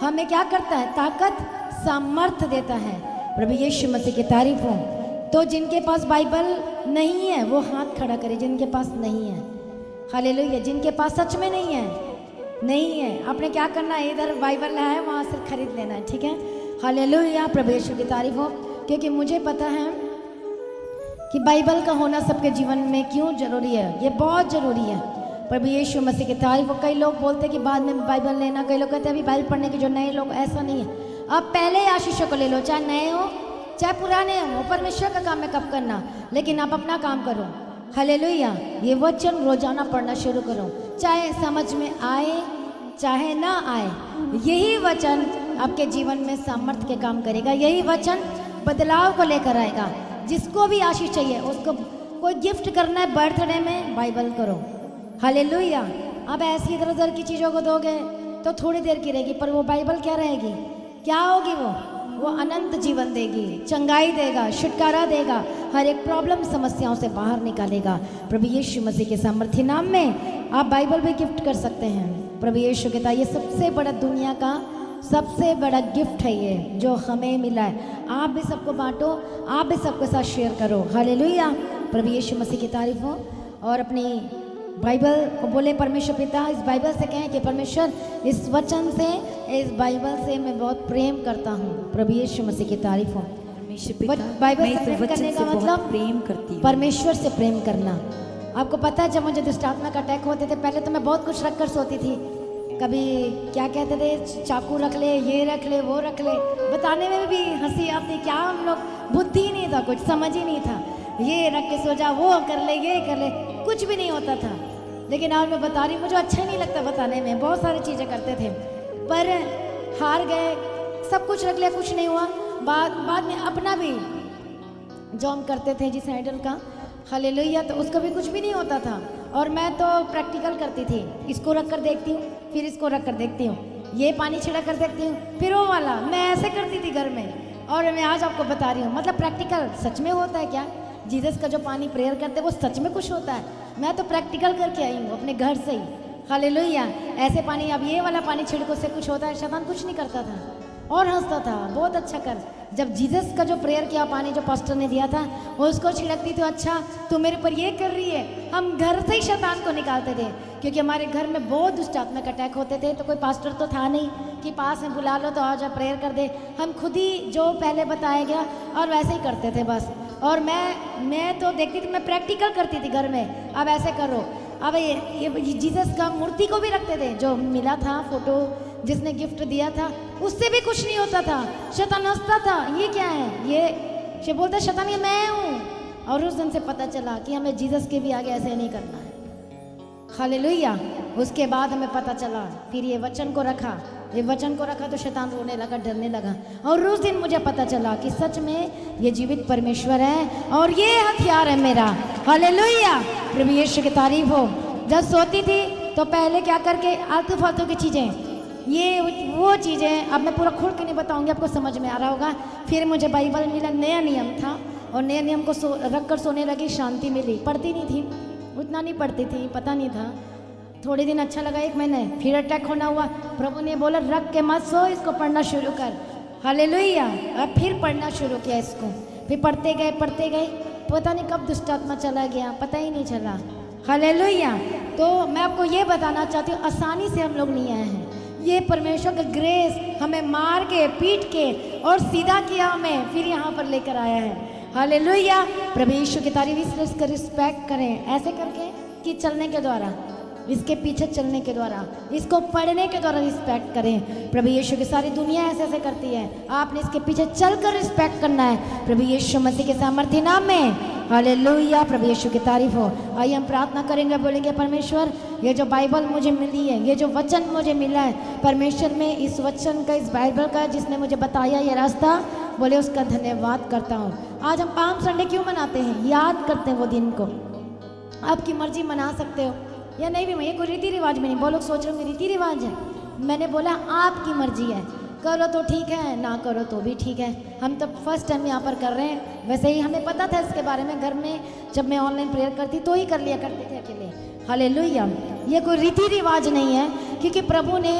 हमें क्या करता है? ताकत सामर्थ्य देता है। प्रभु यीशु मसीह की तारीफ हो। तो जिनके पास बाइबल नहीं है वो हाथ खड़ा करे, जिनके पास नहीं है। हालेलुया। जिनके पास सच में नहीं है, आपने क्या करना है? इधर बाइबल है, वहाँ से खरीद लेना है, ठीक है। हालेलुया। प्रभु यीशु की तारीफ हो। क्योंकि मुझे पता है कि बाइबल का होना सबके जीवन में क्यों जरूरी है। ये बहुत ज़रूरी है। प्रभु यीशु मसीह की तारीफ हो। कई लोग बोलते हैं कि बाद में बाइबल लेना, कई लोग कहते हैं अभी बाइबल पढ़ने के जो नए लोग, ऐसा नहीं है। आप पहले ही आशीषों को ले लो, चाहे नए हो चाहे पुराने हो। परमेश्वर का काम है कब करना, लेकिन आप अपना काम करो। हालेलुया। ये वचन रोजाना पढ़ना शुरू करो, चाहे समझ में आए चाहे ना आए। यही वचन आपके जीवन में सामर्थ्य के काम करेगा। यही वचन बदलाव को लेकर आएगा। जिसको भी आशीष चाहिए, उसको कोई गिफ्ट करना है बर्थडे में, बाइबल करो। हालेलुया। आप ऐसी इधर उधर की चीज़ों को दोगे तो थोड़ी देर की रहेगी, पर वो बाइबल क्या रहेगी? क्या होगी? वो अनंत जीवन देगी, चंगाई देगा, छुटकारा देगा, हर एक प्रॉब्लम समस्याओं से बाहर निकालेगा। प्रभु यीशु मसीह के सामर्थ्य नाम में आप बाइबल भी गिफ्ट कर सकते हैं। प्रभु यीशु कहता है ये सबसे बड़ा, दुनिया का सबसे बड़ा गिफ्ट है ये जो हमें मिला है। आप भी सबको बांटो, आप भी सबके साथ शेयर करो। हालेलुया। प्रभु यीशु मसीह की तारीफ हो। और अपनी बाइबल को बोले परमेश्वर पिता, इस बाइबल से कहें कि परमेश्वर इस वचन से, इस बाइबल से मैं बहुत प्रेम करता हूँ। प्रभु यीशु मसीह की तारीफ हो। बाइबल से प्रेम करने का मतलब प्रेम करती हूँ, परमेश्वर से प्रेम करना। आपको पता है, जब मुझे दुष्टात्मा का अटैक होते थे, पहले तो मैं बहुत कुछ रख कर सोती थी। कभी क्या कहते थे, चाकू रख ले, ये रख ले, वो रख ले। बताने में भी हंसी आती। क्या हम लोग, बुद्धि नहीं था, कुछ समझ ही नहीं था। ये रख के सो जा, वो कर ले, ये कर ले, कुछ भी नहीं होता था। लेकिन आज मैं बता रही, मुझे अच्छा ही नहीं लगता बताने में। बहुत सारी चीज़ें करते थे, पर हार गए। सब कुछ रख लिया, कुछ नहीं हुआ। बाद में अपना भी जो हम करते थे जिस आइडल का, हालेलुया, तो उसका भी कुछ भी नहीं होता था। और मैं तो प्रैक्टिकल करती थी। इसको रख कर देखती हूँ, फिर इसको रख कर देखती हूँ, ये पानी छिड़क कर देखती हूँ, फिर वो वाला। मैं ऐसे करती थी घर में। और मैं आज आपको बता रही हूँ, मतलब प्रैक्टिकल सच में होता है क्या? जीसस का जो पानी प्रेयर करते हैं वो सच में कुछ होता है। मैं तो प्रैक्टिकल करके आई हूँ अपने घर से ही। हालेलुया। ऐसे पानी, अब ये वाला पानी छिड़को से कुछ होता है? शैतान कुछ नहीं करता था और हंसता था, बहुत अच्छा कर। जब जीसस का जो प्रेयर किया, पानी जो पास्टर ने दिया था, वो उसको छिड़कती तो अच्छा तू मेरे पर ये कर रही है। हम घर से ही शैतान को निकालते थे, क्योंकि हमारे घर में बहुत दुष्टात्मा के अटैक होते थे। तो कोई पास्टर तो था नहीं कि पास में बुला लो तो आ जा प्रेयर कर दे। हम खुद ही जो पहले बताया गया और वैसे ही करते थे बस। और मैं तो देखती थी, मैं प्रैक्टिकल करती थी घर में। अब ऐसे करो। अब ये जीसस का मूर्ति को भी रखते थे, जो मिला था फोटो, जिसने गिफ्ट दिया था, उससे भी कुछ नहीं होता था। शैतान हंसता था, ये क्या है? ये बोलता शैतान ये मैं हूँ। और उस दिन से पता चला कि हमें जीसस के भी आगे ऐसे नहीं करना है। हालेलुया। उसके बाद हमें पता चला, फिर ये वचन को रखा तो शैतान रोने लगा, डरने लगा। और उस दिन मुझे पता चला कि सच में ये जीवित परमेश्वर है और ये हथियार है मेरा। हालेलुया। प्रभु यीशु की तारीफ हो। जब सोती थी तो पहले क्या करके, आलतू फालतू की चीज़ें, ये वो चीज़ें, अब मैं पूरा खोल के नहीं बताऊंगी, आपको समझ में आ रहा होगा। फिर मुझे बाइबल मिला, नया नियम था, और नए नियम को रख कर सोने लगी, शांति मिली। पढ़ती नहीं थी, उतना नहीं पढ़ती थी, पता नहीं था। थोड़े दिन अच्छा लगा, 1 महीने, फिर अटैक होना हुआ। प्रभु ने बोला रख के मत सो, इसको पढ़ना शुरू कर। हालेलुया। अब फिर पढ़ना शुरू किया इसको, फिर पढ़ते गए, पता नहीं कब दुष्टात्मा चला गया, पता ही नहीं चला। हालेलुया। तो मैं आपको ये बताना चाहती हूँ, आसानी से हम लोग नहीं आए हैं। ये परमेश्वर का ग्रेस हमें मार के, पीट के और सीधा किया, हमें फिर यहाँ पर लेकर आया है। हालेलुया। प्रभु यीशु की तारीफ, इसलिए इसका रिस्पेक्ट करें ऐसे करके कि चलने के द्वारा, इसके पीछे चलने के द्वारा, इसको पढ़ने के द्वारा रिस्पेक्ट करें। प्रभु यीशु की सारी दुनिया ऐसे ऐसे करती है, आपने इसके पीछे चलकर रिस्पेक्ट करना है प्रभु यीशु मसीह के सामर्थ्य नाम में। हालेलुया। प्रभु यीशु की तारीफ हो। आइए हम प्रार्थना करेंगे, बोलेंगे परमेश्वर ये जो बाइबल मुझे मिली है, ये जो वचन मुझे मिला है परमेश्वर में, इस वचन का, इस बाइबल का जिसने मुझे बताया ये रास्ता, बोले उसका धन्यवाद करता हूँ। आज हम पाम संडे क्यों मनाते हैं? याद करते हैं वो दिन को। आपकी मर्जी मना सकते हो या नहीं भी, मैं ये कोई रीति रिवाज में नहीं। वो लोग सोच रहे होंगे रीति रिवाज है, मैंने बोला आपकी मर्जी है, करो तो ठीक है, ना करो तो भी ठीक है। हम तो फर्स्ट टाइम यहाँ पर कर रहे हैं। वैसे ही हमें पता था इसके बारे में, घर में जब मैं ऑनलाइन प्रेयर करती तो ही कर लिया करते थे अकेले। हालेलुया। ये कोई रीति रिवाज नहीं है, क्योंकि प्रभु ने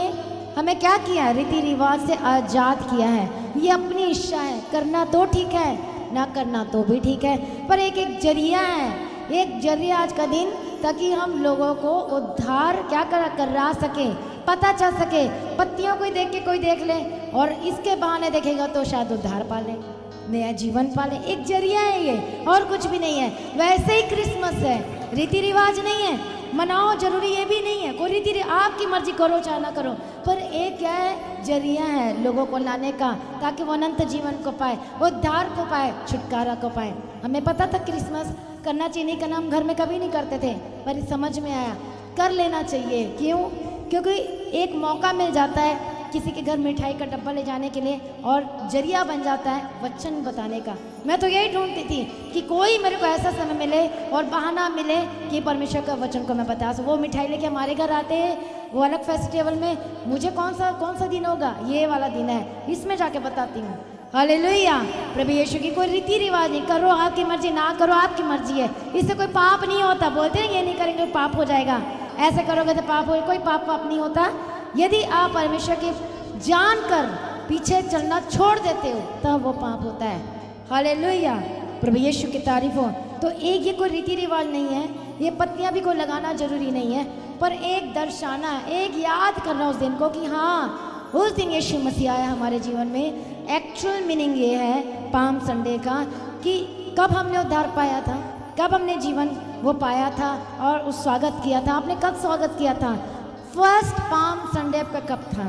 हमें क्या किया है? रीति रिवाज से आज़ाद किया है। ये अपनी इच्छा है, करना तो ठीक है, ना करना तो भी ठीक है, पर एक एक जरिया है, एक जरिया आज का दिन, ताकि हम लोगों को उद्धार क्या करा सके, पता चल सके। पत्तियों को देख के कोई देख ले और इसके बहाने देखेगा तो शायद उद्धार पा ले, नया जीवन पाले। एक जरिया है ये, और कुछ भी नहीं है। वैसे ही क्रिसमस है, रीति रिवाज नहीं है, मनाओ जरूरी ये भी नहीं है, कोई रीति आपकी मर्जी करो चाहे ना करो, पर एक क्या है? जरिया है लोगों को लाने का, ताकि वो अनंत जीवन को पाए, उद्धार को पाए, छुटकारा को पाए। हमें पता था क्रिसमस करना चाहिए, नहीं करना, हम घर में कभी नहीं करते थे, पर समझ में आया कर लेना चाहिए। क्यों? क्योंकि एक मौका मिल जाता है किसी के घर मिठाई का डब्बा ले जाने के लिए, और जरिया बन जाता है वचन बताने का। मैं तो यही ढूंढती थी कि कोई मेरे को ऐसा समय मिले और बहाना मिले कि परमेश्वर का वचन को मैं बता सकूं। वो मिठाई लेके हमारे घर आते हैं, वो अलग फेस्टिवल में, मुझे कौन सा दिन होगा, ये वाला दिन है, इसमें जाके बताती हूँ। हालेलुया, प्रभु यीशु की कोई रीति रिवाज नहीं, करो आपकी मर्जी, ना करो आपकी मर्जी है, इससे कोई पाप नहीं होता। बोलते हैं ये नहीं करेंगे पाप हो जाएगा, ऐसे करोगे तो पाप हो, कोई पाप नहीं होता। यदि आप परमेश्वर की जानकर पीछे चलना छोड़ देते हो तब वो पाप होता है। हालेलुया, प्रभु यीशु की तारीफ हो। तो एक ये कोई रीति रिवाज नहीं है, ये पत्तियां भी कोई लगाना जरूरी नहीं है, पर एक दर्शाना, एक याद करना उस दिन को कि हाँ उस दिन यीशु मसीह आया हमारे जीवन में। एक्चुअल मीनिंग ये है पाम संडे का कि कब हमने उद्धार पाया था, कब हमने जीवन वो पाया था और उस स्वागत किया था। आपने कब स्वागत किया था? फर्स्ट पाम संडे पे कब था?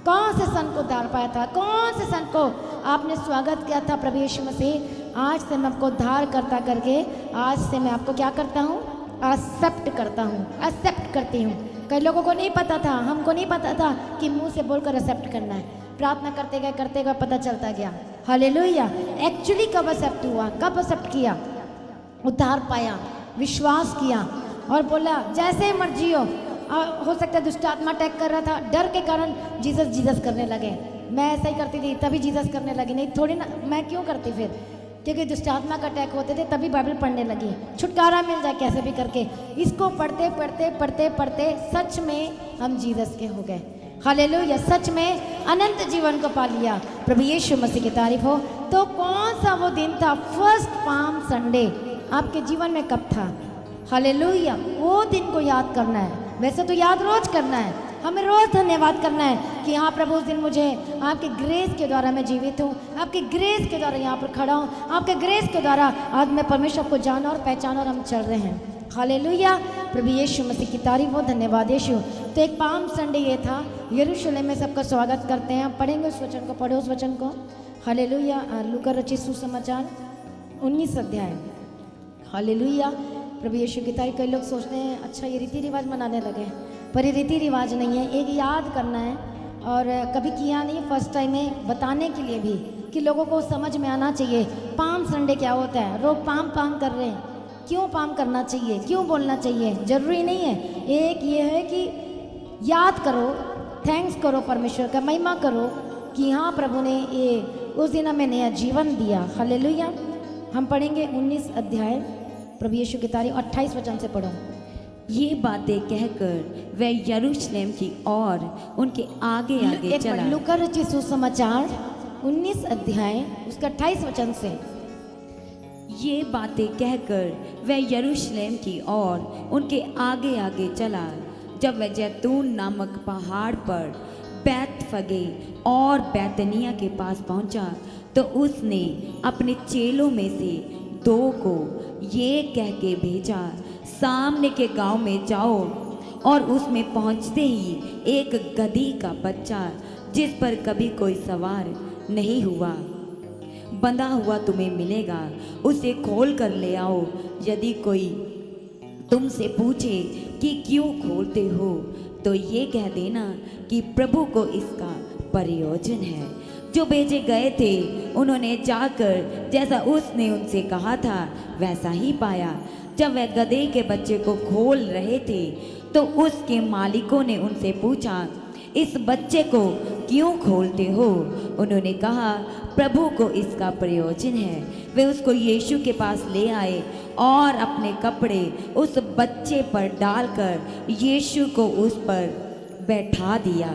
कौन से सन को उद्धार पाया था? कौन से सन को आपने स्वागत किया था? प्रभु यीशु मसीह, आज से मैं आपको उद्धार करता करके, आज से मैं आपको क्या करता हूँ? एक्सेप्ट करता हूँ, एक्सेप्ट करती हूँ। कई लोगों को नहीं पता था, हमको नहीं पता था कि मुंह से बोलकर एक्सेप्ट करना है। प्रार्थना करते गए पता चलता गया। हालेलुया, एक्चुअली कब एक्सेप्ट हुआ, कब एक्सेप्ट किया? उद्धार पाया, विश्वास किया और बोला जैसे मर्जी हो सकता है दुष्ट आत्मा अटैक कर रहा था, डर के कारण जीसस करने लगे। मैं ऐसा ही करती थी, तभी जीसस करने लगी, नहीं थोड़ी ना मैं क्यों करती फिर, क्योंकि दुष्ट आत्मा का अटैक होते थे तभी बाइबल पढ़ने लगी, छुटकारा मिल जाए कैसे भी करके। इसको पढ़ते पढ़ते पढ़ते पढ़ते सच में हम जीसस के हो गए। हालेलुया, सच में अनंत जीवन को पा लिया। प्रभु यीशु मसीह की तारीफ हो। तो कौन सा वो दिन था? फर्स्ट पाम संडे आपके जीवन में कब था? हालेलुया, वो दिन को याद करना है। वैसे तो याद रोज करना है, हमें रोज धन्यवाद करना है कि हाँ प्रभु उस दिन मुझे आपके ग्रेस के द्वारा मैं जीवित हूँ, आपके ग्रेस के द्वारा यहाँ पर खड़ा हूँ, आपके ग्रेस के द्वारा आज मैं परमेश्वर को जाना और पहचाना और हम चल रहे हैं। हालेलुया, प्रभु यीशु मसीह की तारीफ हो, धन्यवाद यीशु। तो एक पाम संडे ये था, यरूशलेम में सबका स्वागत करते हैं। हम पढ़ेंगे उस वचन को, पढ़ो उस वचन को। हालेलुया, लूका रचित सुसमाचार 19 अध्याय। हालेलुया, प्रभु यीशु की तारीफ। कई लोग सोचते हैं अच्छा ये रीति रिवाज मनाने लगे, पर ये रीति रिवाज नहीं है, एक याद करना है और कभी किया नहीं, फर्स्ट टाइम है, बताने के लिए भी कि लोगों को समझ में आना चाहिए पाम संडे क्या होता है। लोग पाम पाम कर रहे हैं, क्यों पाम करना चाहिए, क्यों बोलना चाहिए, जरूरी नहीं है। एक ये है कि याद करो, थैंक्स करो, परमेश्वर का महिमा करो कि हाँ प्रभु ने ये उस दिन हमें नया जीवन दिया। हालेलुया, हम पढ़ेंगे 19 अध्याय, प्रभु यीशु की तारीफ 28 वचन से पढ़ो। ये बातें कहकर वह यरूशलेम की ओर उनके आगे आगे चला। लूका रचित सुसमाचार 19 अध्याय उसका 28 वचन से। ये बातें कहकर वह यरूशलेम की ओर उनके आगे आगे चला। जब वह जैतून नामक पहाड़ पर बैतफगे और बैतनिया के पास पहुंचा तो उसने अपने चेलों में से 2 को ये कह के भेजा, सामने के गांव में जाओ और उसमें पहुंचते ही एक गधी का बच्चा जिस पर कभी कोई सवार नहीं हुआ बंधा हुआ तुम्हें मिलेगा, उसे खोल कर ले आओ। यदि कोई तुमसे पूछे कि क्यों खोलते हो तो ये कह देना कि प्रभु को इसका प्रयोजन है। जो भेजे गए थे उन्होंने जाकर जैसा उसने उनसे कहा था वैसा ही पाया। जब वह गधे के बच्चे को खोल रहे थे तो उसके मालिकों ने उनसे पूछा, इस बच्चे को क्यों खोलते हो? उन्होंने कहा, प्रभु को इसका प्रयोजन है। वे उसको यीशु के पास ले आए और अपने कपड़े उस बच्चे पर डालकर यीशु को उस पर बैठा दिया।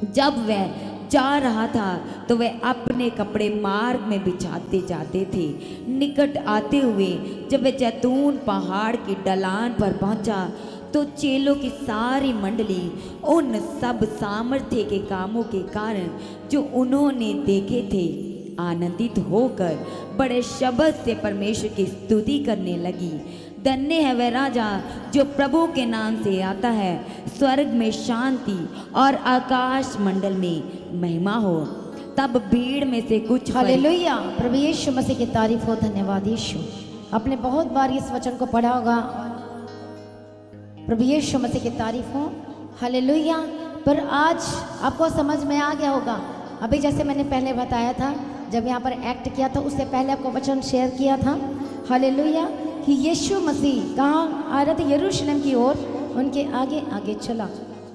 जब वह जा रहा था तो वह अपने कपड़े मार्ग में बिछाते जाते थे। निकट आते हुए जब वह जैतून पहाड़ की ढलान पर पहुंचा तो चेलों की सारी मंडली उन सब सामर्थ्य के कामों के कारण जो उन्होंने देखे थे आनंदित होकर बड़े शब्द से परमेश्वर की स्तुति करने लगी। धन्य है वह राजा जो प्रभु के नाम से आता है। स्वर्ग में शांति और आकाश मंडल में महिमा हो। तब भीड़ में से कुछ हालेलुया, प्रभु यीशु मसीह की तारीफ हो। धन्यवाद यीशु। आपने बहुत बार इस वचन को पढ़ा होगा। प्रभु यीशु मसीह की तारीफ हो। हालेलुया। पर आज आपको समझ में आ गया होगा। अभी जैसे मैंने पहले बताया था, जब यहाँ पर एक्ट किया था उससे पहले आपको वचन शेयर किया था, हालेलुया, कि यीशु मसीह कहाँ आ रहे थे? यरूशलेम की ओर उनके आगे आगे चला।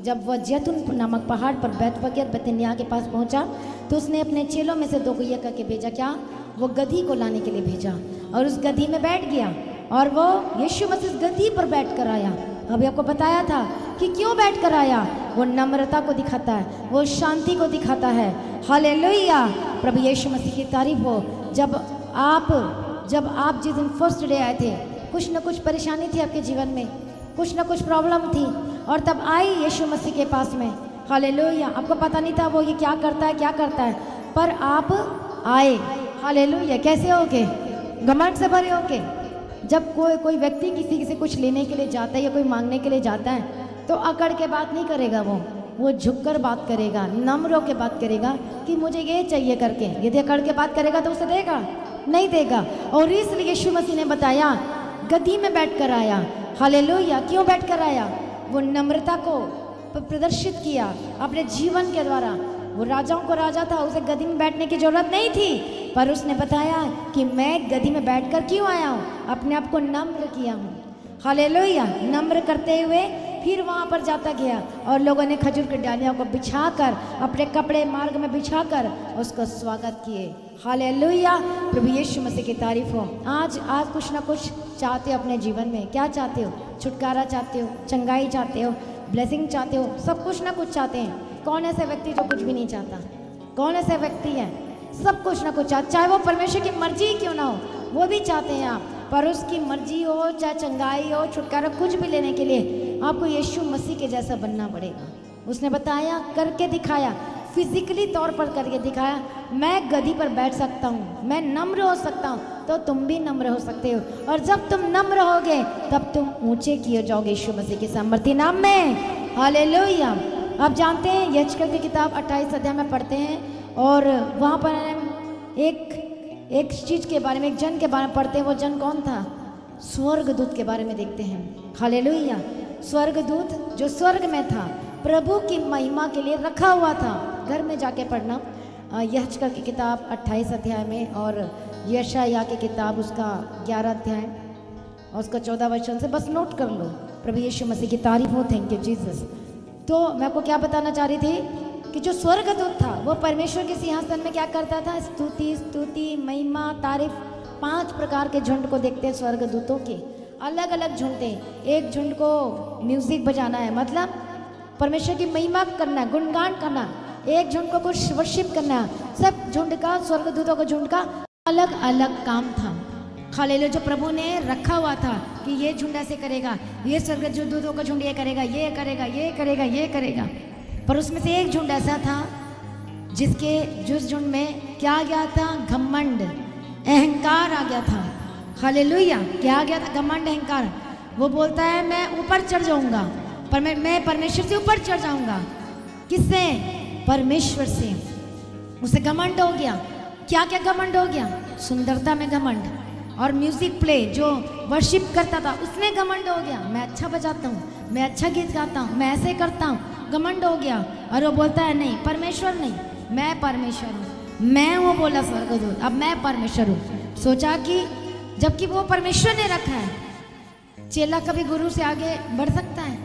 जब वह जैतून नामक पहाड़ पर बैतफगे बेतनिय्याह के पास पहुंचा तो उसने अपने चेलों में से 2 को यह करके भेजा, क्या? वो गधी को लाने के लिए भेजा और उस गधी में बैठ गया और वो यीशु मसीह गधी पर बैठ कर आया। अभी आपको बताया था कि क्यों बैठ कर आया। वो नम्रता को दिखाता है, वो शांति को दिखाता है। हालेलुया, प्रभु यीशु मसीह की तारीफ हो। जब आप जिस दिन फर्स्ट डे आए थे, कुछ न कुछ परेशानी थी आपके जीवन में, कुछ न कुछ प्रॉब्लम थी, और तब आई यीशु मसीह के पास में। हालेलुया, आपको पता नहीं था वो ये क्या करता है, पर आप आए। हालेलुया, कैसे होके? घमंड से भरे होके। जब कोई व्यक्ति किसी से कुछ लेने के लिए जाता है या कोई मांगने के लिए जाता है तो अकड़ के बात नहीं करेगा, वो झुककर बात करेगा, नम्र होकर बात करेगा कि मुझे ये चाहिए करके। यदि अकड़ के बात करेगा तो उसे देगा? नहीं देगा। और इसलिए यीशु मसीह ने बताया गद्दी में बैठकर आया। हालेलुया, क्यों बैठकर आया? वो नम्रता को प्रदर्शित किया अपने जीवन के द्वारा। वो राजाओं को राजा था, उसे गद्दी में बैठने की जरूरत नहीं थी, पर उसने बताया कि मैं गद्दी में बैठकर क्यों आया हूँ, अपने आप को नम्र किया हूँ। हालेलुया, नम्र करते हुए फिर वहाँ पर जाता गया और लोगों ने खजूर की डालियों को बिछाकर, अपने कपड़े मार्ग में बिछाकर उसको स्वागत किए। हालेलुया, प्रभु यीशु मसीह की तारीफ हो। आज कुछ ना कुछ चाहते हो अपने जीवन में। क्या चाहते हो? छुटकारा चाहते हो, चंगाई चाहते हो, ब्लेसिंग चाहते हो, सब कुछ ना कुछ चाहते हैं। कौन ऐसे व्यक्ति जो कुछ भी नहीं चाहता? कौन ऐसे व्यक्ति है? सब कुछ ना कुछ चाहते, चाहे वो परमेश्वर की मर्जी क्यों ना हो, वो भी चाहते हैं आप। पर उसकी मर्जी हो, चाहे चंगाई हो, छुटकारा, कुछ भी लेने के लिए आपको यीशु मसीह के जैसा बनना पड़ेगा। उसने बताया, करके दिखाया, फिजिकली तौर पर करके दिखाया। मैं गद्दी पर बैठ सकता हूँ, मैं नम्र हो सकता हूँ, तो तुम भी नम्र हो सकते हो। और जब तुम नम्र होगे तब तुम ऊंचे किए जाओगे यीशु मसीह के सामर्थ्य नाम में। हालेलुया। आप जानते हैं यहेजकेल की किताब 28 अध्याय में पढ़ते हैं और वहाँ पर हम एक चीज़ के बारे में, एक जन के बारे में पढ़ते हैं। वो जन कौन था? स्वर्गदूत के बारे में देखते हैं। हालेलुया, स्वर्गदूत जो स्वर्ग में था, प्रभु की महिमा के लिए रखा हुआ था। घर में जाके पढ़ना यहेजकेल की किताब 28 अध्याय में और यशायाह की किताब उसका 11 अध्याय और उसका 14 वचन से बस नोट कर लो। प्रभु यीशु मसीह की तारीफ हो। Thank you Jesus. तो मैं आपको क्या बताना चाह रही थी कि जो स्वर्गदूत था वो परमेश्वर के सिंहासन में क्या करता था? स्तुति, महिमा, तारीफ। 5 प्रकार के झुंड को देखते हैं स्वर्गदूतों के, अलग अलग झुंड थे। एक झुंड को म्यूजिक बजाना है, मतलब परमेश्वर की महिमा करना, गुणगान करना। एक झुंड को कुछ वर्शिप करना। सब झुंड का, स्वर्गदूतों का झुंड का अलग अलग काम था। हालेलुया, जो प्रभु ने रखा हुआ था कि ये झुंड ऐसे करेगा, ये स्वर्गदूतों का झुंड ये करेगा, ये करेगा, ये करेगा, ये करेगा। पर उसमें से एक झुंड ऐसा था जिस झुंड में क्या आ गया था? घमंड, अहंकार आ गया था। हालेलुया, क्या आ गया था? घमंड, अहंकार। वो बोलता है मैं ऊपर चढ़ जाऊंगा, पर मैं परमेश्वर से ऊपर चढ़ जाऊंगा। किससे? परमेश्वर से। उसे घमंड हो गया। क्या क्या घमंड हो गया? सुंदरता में घमंड, और म्यूजिक प्ले जो वर्शिप करता था उसमें घमंड हो गया। मैं अच्छा बजाता हूँ, मैं अच्छा गीत गाता हूँ, मैं ऐसे करता हूँ, घमंड हो गया। और वो बोलता है नहीं, परमेश्वर नहीं, मैं परमेश्वर हूँ। मैं वो बोला स्वर्गदूत, अब मैं परमेश्वर हूँ। सोचा कि जबकि वो परमेश्वर ने रखा है। चेला कभी गुरु से आगे बढ़ सकता है?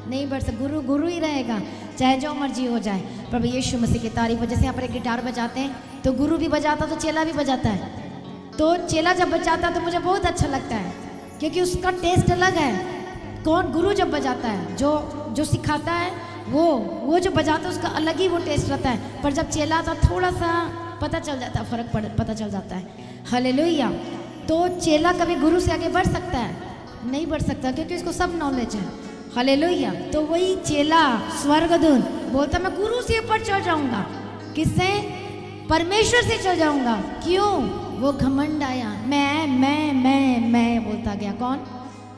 नहीं बढ़ सकता। गुरु गुरु ही रहेगा, चाहे जो मर्जी हो जाए। प्रभु यीशु मसीह की तारीफ हो। जैसे यहाँ पर एक गिटार बजाते हैं तो गुरु भी बजाता तो चेला भी बजाता है। तो चेला जब बजाता तो मुझे बहुत अच्छा लगता है, क्योंकि उसका टेस्ट अलग है। कौन? गुरु जब बजाता है, जो सिखाता है वो जो बजाता है उसका अलग ही वो टेस्ट रहता है, पर जब चेला आता थोड़ा सा पता चल जाता है, पता चल जाता है। हालेलुया। तो चेला कभी गुरु से आगे बढ़ सकता है? नहीं बढ़ सकता, क्योंकि उसको सब नॉलेज है। हालेलुया। तो वही चेला स्वर्गदूत बोलता मैं गुरु से ऊपर चढ़ जाऊंगा। किससे? परमेश्वर से चढ़ जाऊंगा। क्यों? वो घमंड आया, मैं बोलता गया। कौन?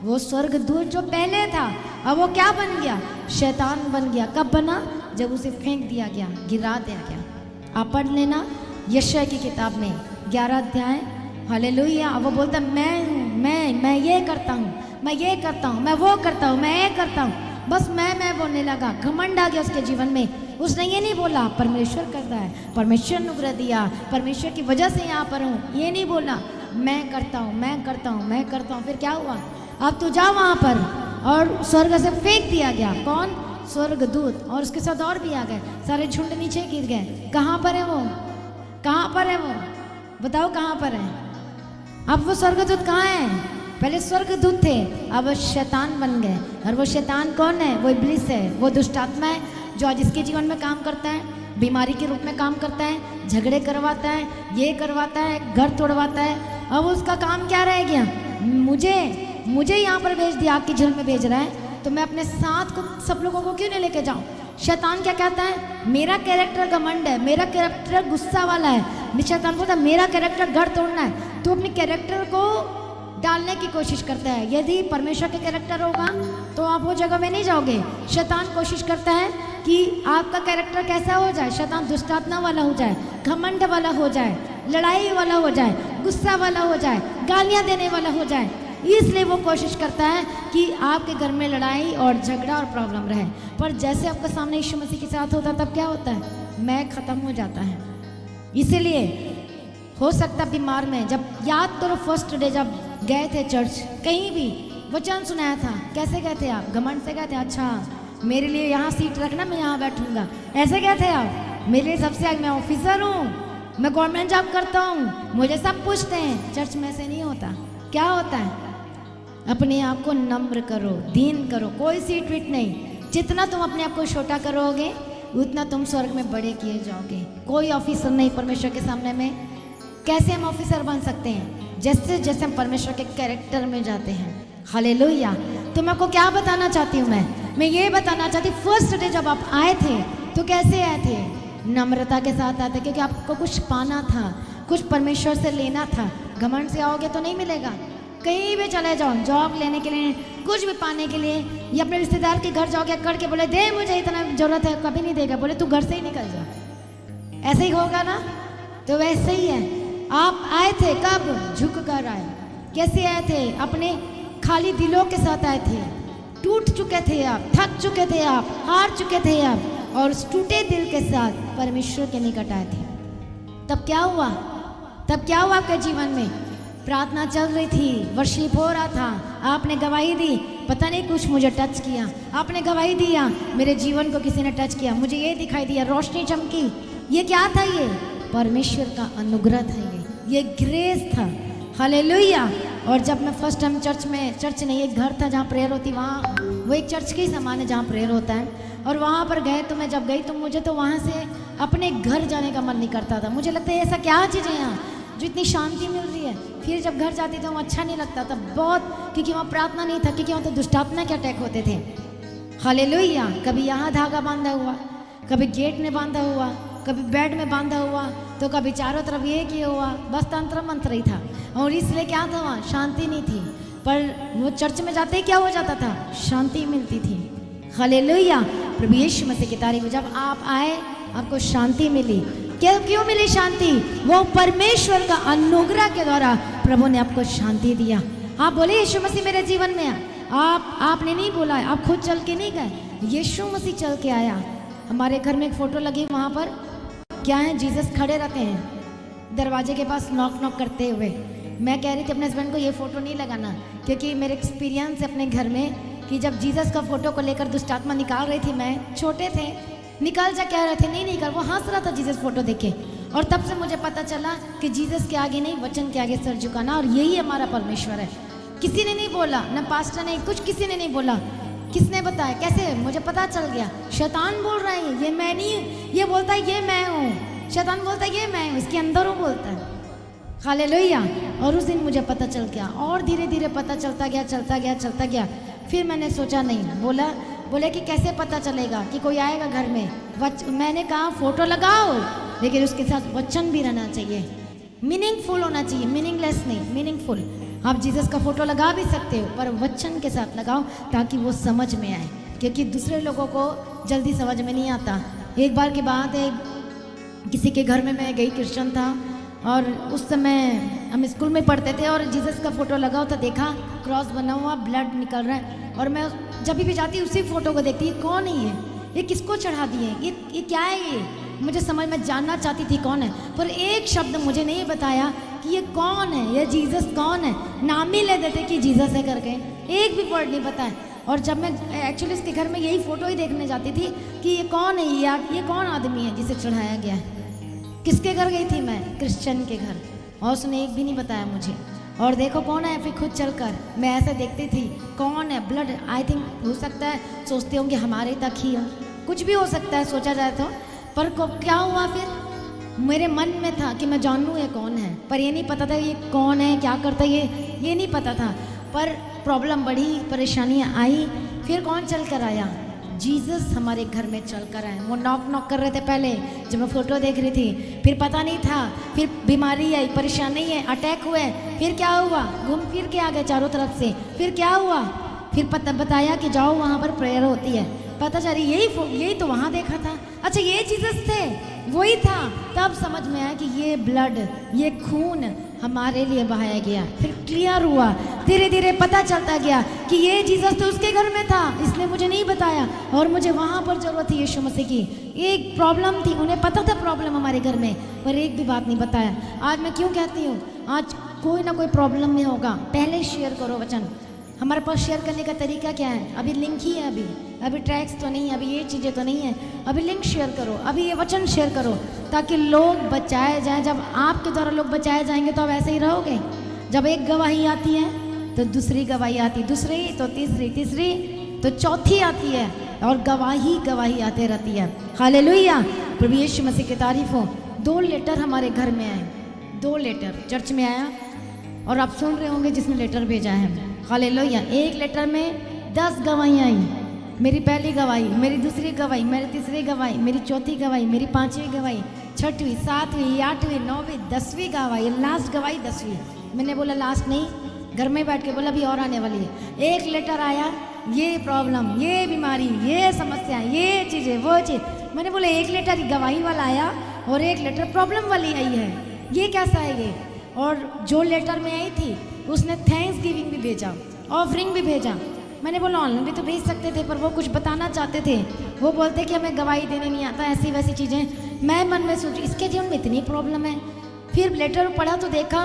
वो स्वर्गदूत जो पहले था, अब वो क्या बन गया? शैतान बन गया। कब बना? जब उसे फेंक दिया गया, गिरा दिया गया। आप पढ़ लेना यशायाह की किताब में 11 अध्याय। हालेलुया। वो बोलता मैं ये करता हूँ, मैं ये करता हूँ, मैं वो करता हूँ, मैं ये करता हूँ। बस मैं बोलने लगा, घमंड आ गया उसके जीवन में। उसने ये नहीं बोला परमेश्वर करता है, परमेश्वर अनुग्रह दिया, परमेश्वर की वजह से यहाँ पर हूँ, ये नहीं बोला। मैं करता हूँ, मैं करता हूँ, मैं करता हूँ। फिर क्या हुआ? अब तू जा वहाँ पर, और स्वर्ग से फेंक दिया गया। कौन? स्वर्गदूत, और उसके साथ और भी आ गए। सारे झुंड नीचे गिर गए। कहाँ पर है वो? कहाँ पर है वो? बताओ कहाँ पर है? अब वो स्वर्गदूत कहाँ है? पहले स्वर्गदूत थे, अब शैतान बन गए। और वो शैतान कौन है? वो इब्लिस है, वो दुष्ट आत्मा है, जो आज इसके जीवन में काम करता है, बीमारी के रूप में काम करता है, झगड़े करवाता है, ये करवाता है, घर तोड़वाता है। अब उसका काम क्या रह गया? मुझे यहाँ पर भेज दिया, आग की झील में भेज रहा है, तो मैं अपने साथ को सब लोगों को क्यों नहीं लेके जाऊँ? शैतान क्या कहता है? मेरा कैरेक्टर घमंड है, मेरा कैरेक्टर गुस्सा वाला है। शैतान बोलता है मेरा कैरेक्टर घर तोड़ना है। तो अपने कैरेक्टर को डालने की कोशिश करता है। यदि परमेश्वर के कैरेक्टर होगा तो आप वो जगह में नहीं जाओगे। शैतान कोशिश करता है कि आपका कैरेक्टर कैसा हो जाए? शैतान दुष्टात्मा वाला हो जाए, घमंड वाला हो जाए, लड़ाई वाला हो जाए, गुस्सा वाला हो जाए, गालियाँ देने वाला हो जाए। इसलिए वो कोशिश करता है कि आपके घर में लड़ाई और झगड़ा और प्रॉब्लम रहे। पर जैसे आपका सामने यीशु मसीह के साथ होता है, तब क्या होता है? मैं खत्म हो जाता है। इसीलिए हो सकता बीमार में, जब याद करो फर्स्ट डे जब गए थे चर्च, कहीं भी वचन सुनाया था, कैसे गए थे आप? घमंड से गए थे। अच्छा मेरे लिए यहाँ सीट रखना, मैं यहाँ बैठूंगा, ऐसे गए थे आप? मेरे लिए सबसे आगे, मैं ऑफिसर हूँ, मैं गवर्नमेंट जॉब करता हूँ, मुझे सब पूछते हैं। चर्च में ऐसे नहीं होता। क्या होता है? अपने आप को नम्र करो, दीन करो, कोई सीट वीट नहीं। जितना तुम अपने आप को छोटा करोगे उतना तुम स्वर्ग में बड़े किए जाओगे। कोई ऑफिसर नहीं परमेश्वर के सामने में। कैसे हम ऑफिसर बन सकते हैं? जैसे जैसे हम परमेश्वर के कैरेक्टर में जाते हैं। हालेलुया। तो मैं आपको क्या बताना चाहती हूँ? मैं ये बताना चाहती हूँ, फर्स्ट डे जब आप आए थे तो कैसे आए थे? नम्रता के साथ आए थे, क्योंकि आपको कुछ पाना था, कुछ परमेश्वर से लेना था। घमंड से आओगे तो नहीं मिलेगा। कहीं भी चले जाओ, जॉब लेने के लिए, कुछ भी पाने के लिए, या अपने रिश्तेदार के घर जाओगे, अकड़ के बोले दे मुझे इतना जरूरत है, कभी नहीं देगा। बोले तू घर से ही निकल जा। ऐसे ही होगा ना? तो वैसे ही है। आप आए थे कब? झुक कर आए। कैसे आए थे? अपने खाली दिलों के साथ आए थे। टूट चुके थे आप, थक चुके थे आप, हार चुके थे आप, और उस टूटे दिल के साथ परमेश्वर के निकट आए थे। तब क्या हुआ? आपके जीवन में? प्रार्थना चल रही थी, वर्शिप हो रहा था, आपने गवाही दी, पता नहीं कुछ मुझे टच किया, आपने गवाही दिया, मेरे जीवन को किसी ने टच किया, मुझे ये दिखाई दिया, रोशनी चमकी। ये क्या था? ये परमेश्वर का अनुग्रह था, ये ग्रेस था। हालेलुया। और जब मैं फर्स्ट टाइम चर्च नहीं, एक घर था जहाँ प्रेयर होती, वहाँ वो एक चर्च के ही समान है जहाँ प्रेयर होता है। और वहाँ पर गए तो मैं जब गई तो मुझे तो वहाँ से अपने घर जाने का मन नहीं करता था। मुझे लगता है ऐसा क्या चीज़ है यहाँ जो इतनी शांति मिल रही है। फिर जब घर जाती तो अच्छा नहीं लगता था बहुत, क्योंकि वहाँ प्रार्थना नहीं था, क्योंकि वहाँ तो दुष्टात्मा के अटैक होते थे। हालेलुया। कभी यहाँ धागा बांधा हुआ, कभी गेट में बांधा हुआ, कभी बेड में बांधा हुआ, तो कभी चारों तरफ ये किया हुआ, बस तंत्र मंत्र ही था। और इसलिए क्या था? वहाँ शांति नहीं थी। पर वो चर्च में जाते ही क्या हो जाता था? शांति मिलती थी। हालेलुया। प्रभु यीशु मसीह की तारीफ। जब आप आए आपको शांति मिली। क्यों मिली शांति? वो परमेश्वर का अनुग्रह के द्वारा प्रभु ने आपको शांति दिया। आप बोले यीशु मसीह मेरे जीवन में आ। आपने नहीं बोला, आप खुद चल के नहीं गए, यीशु मसीह चल के आया। हमारे घर में एक फोटो लगी, वहाँ पर क्या है? जीसस खड़े रहते हैं दरवाजे के पास नॉक करते हुए। मैं कह रही थी अपने हस्बैंड को ये फोटो नहीं लगाना, क्योंकि मेरे एक्सपीरियंस है अपने घर में कि जब जीसस का फोटो को लेकर दुष्टात्मा निकाल रही थी, मैं छोटे थे, निकाल जा कह रहे थे, नहीं निकाल। वो हंस रहा था जीसस फोटो देखे, और तब से मुझे पता चला कि जीसस के आगे नहीं, वचन के आगे सर झुकाना, और यही हमारा परमेश्वर है। किसी ने नहीं बोला, ना पास्टर ने कुछ, किसी ने नहीं बोला, किसने बताया, कैसे मुझे पता चल गया? शैतान बोल रहा है ये मैं नहीं, ये बोलता है ये मैं हूँ। शैतान बोलता है ये मैं हूँ, इसके अंदर वो बोलता है। हालेलुया। और उस दिन मुझे पता चल गया और धीरे धीरे पता चलता गया, चलता गया, चलता गया। फिर मैंने सोचा नहीं, बोले कि कैसे पता चलेगा कि कोई आएगा घर में। मैंने कहा फोटो लगाओ, लेकिन उसके साथ वचन भी रहना चाहिए, मीनिंगफुल होना चाहिए, मीनिंगलेस नहीं, मीनिंगफुल। आप जीसस का फोटो लगा भी सकते हो, पर वचन के साथ लगाओ ताकि वो समझ में आए, क्योंकि दूसरे लोगों को जल्दी समझ में नहीं आता। एक बार की बात है, किसी के घर में मैं गई, क्रिश्चियन था, और उस समय हम स्कूल में पढ़ते थे और जीसस का फोटो लगा होता, देखा क्रॉस बना हुआ, ब्लड निकल रहा है, और मैं जब भी जाती उसी फोटो को देखती, कौन है ये किसको चढ़ा दिए, ये क्या है, ये मुझे समझ में जानना चाहती थी कौन है, पर एक शब्द मुझे नहीं बताया कि ये कौन है, ये जीसस कौन है। नाम ही ले देते कि जीसस है करके, एक भी वर्ड नहीं पता है। और जब मैं एक्चुअली इसके घर में यही फ़ोटो ही देखने जाती थी कि ये कौन है, ये कौन आदमी है जिसे चढ़ाया गया है। किसके घर गई थी मैं? क्रिश्चियन के घर, और उसने एक भी नहीं बताया मुझे। और देखो कौन है, फिर खुद चलकर मैं ऐसे देखती थी कौन है, ब्लड, आई थिंक हो सकता है सोचते होंगे हमारे तक ही हो, कुछ भी हो सकता है सोचा जाए तो। पर क्या हुआ फिर, मेरे मन में था कि मैं जान लूँ ये कौन है, पर ये नहीं पता था ये कौन है, क्या करता है, ये नहीं पता था। पर प्रॉब्लम बढ़ी, परेशानियाँ आई, फिर कौन चल कर आया? जीसस हमारे घर में चल कर आए। वो नॉक कर रहे थे पहले जब मैं फ़ोटो देख रही थी, फिर पता नहीं था, फिर बीमारी आई, परेशानी है, अटैक हुए, फिर क्या हुआ, घूम फिर के आ गए चारों तरफ से, फिर क्या हुआ, फिर बताया कि जाओ वहाँ पर प्रेयर होती है, पता चली यही तो वहाँ देखा था, अच्छा ये जीसस थे, वही था। तब समझ में आया कि ये ब्लड, ये खून हमारे लिए बहाया गया। फिर क्लियर हुआ, धीरे धीरे पता चलता गया कि ये जीसस तो उसके घर में था, इसने मुझे नहीं बताया, और मुझे वहाँ पर जरूरत थी यीशु मसीह की। एक प्रॉब्लम थी, उन्हें पता था प्रॉब्लम हमारे घर में, पर एक भी बात नहीं बताया। आज मैं क्यों कहती हूँ, आज कोई ना कोई प्रॉब्लम में होगा, पहले शेयर करो वचन। हमारे पास शेयर करने का तरीका क्या है? अभी लिंक ही है, अभी ट्रैक्स तो नहीं है, अभी ये चीज़ें तो नहीं है, अभी लिंक शेयर करो, अभी ये वचन शेयर करो, ताकि लोग बचाए जाएं। जब आपके द्वारा लोग बचाए जाएंगे तो आप ऐसे ही रहोगे। जब एक गवाही आती है तो दूसरी गवाही आती, दूसरी तो तीसरी तो चौथी आती है, और गवाही आते रहती है। हालेलुया, प्रभु यीशु मसीह की तारीफ हो। 2 लेटर हमारे घर में आए, 2 लेटर चर्च में आया, और आप सुन रहे होंगे जिसने लेटर भेजा है। हालेलुया, एक लेटर में 10 गवाहियाँ आई, मेरी पहली गवाही, मेरी दूसरी गवाही, मेरी तीसरी गवाही, मेरी चौथी गवाही, मेरी 5वीं गवाही, 6वीं, 7वीं, 8वीं, 9वीं, 10वीं गवाही, लास्ट गवाही 10वीं। मैंने बोला लास्ट नहीं, घर में बैठ के बोला अभी और आने वाली है। एक लेटर आया, ये प्रॉब्लम, ये बीमारी, ये समस्या, ये चीज़ें, वो चीज़। मैंने बोला एक लेटर गवाही वाला आया और एक लेटर प्रॉब्लम वाली आई है, ये कैसा है ये? और जो लेटर में आई थी उसने थैंक्स गिविंग भी भेजा, ऑफरिंग भी भेजा। मैंने बोला ऑनलाइन भी तो भेज सकते थे, पर वो कुछ बताना चाहते थे, वो बोलते कि हमें गवाही देने नहीं आता, ऐसी वैसी चीज़ें। मैं मन में सोची इसके जीवन में इतनी प्रॉब्लम है। फिर लेटर पढ़ा तो देखा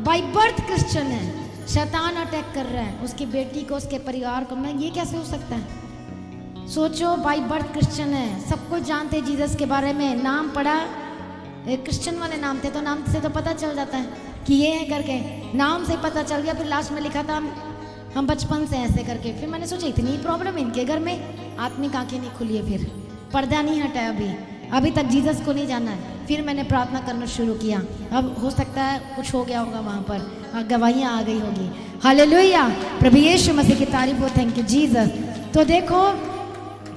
बाई बर्थ क्रिश्चियन है, शैतान अटैक कर रहा है उसकी बेटी को, उसके परिवार को। मैं ये कैसे हो सकता है? सोचो, बाई बर्थ क्रिश्चियन है, सब कुछ जानते जीसस के बारे में, नाम पढ़ा, क्रिश्चियन वाले नाम थे तो नाम से तो पता चल जाता है कि ये है करके, नाम से पता चल गया। फिर लास्ट में लिखा था हम बचपन से ऐसे करके। फिर मैंने सोचा इतनी प्रॉब्लम इनके घर में, आत्मिक आंखें नहीं खुली है, फिर पर्दा नहीं हटा अभी तक जीसस को नहीं जाना है। फिर मैंने प्रार्थना करना शुरू किया, अब हो सकता है कुछ हो गया होगा वहाँ पर, गवाहियाँ आ गई होगी। हालेलुया, प्रभु यीशु मसीह की तारीफ हो, थैंक यू जीसस। तो देखो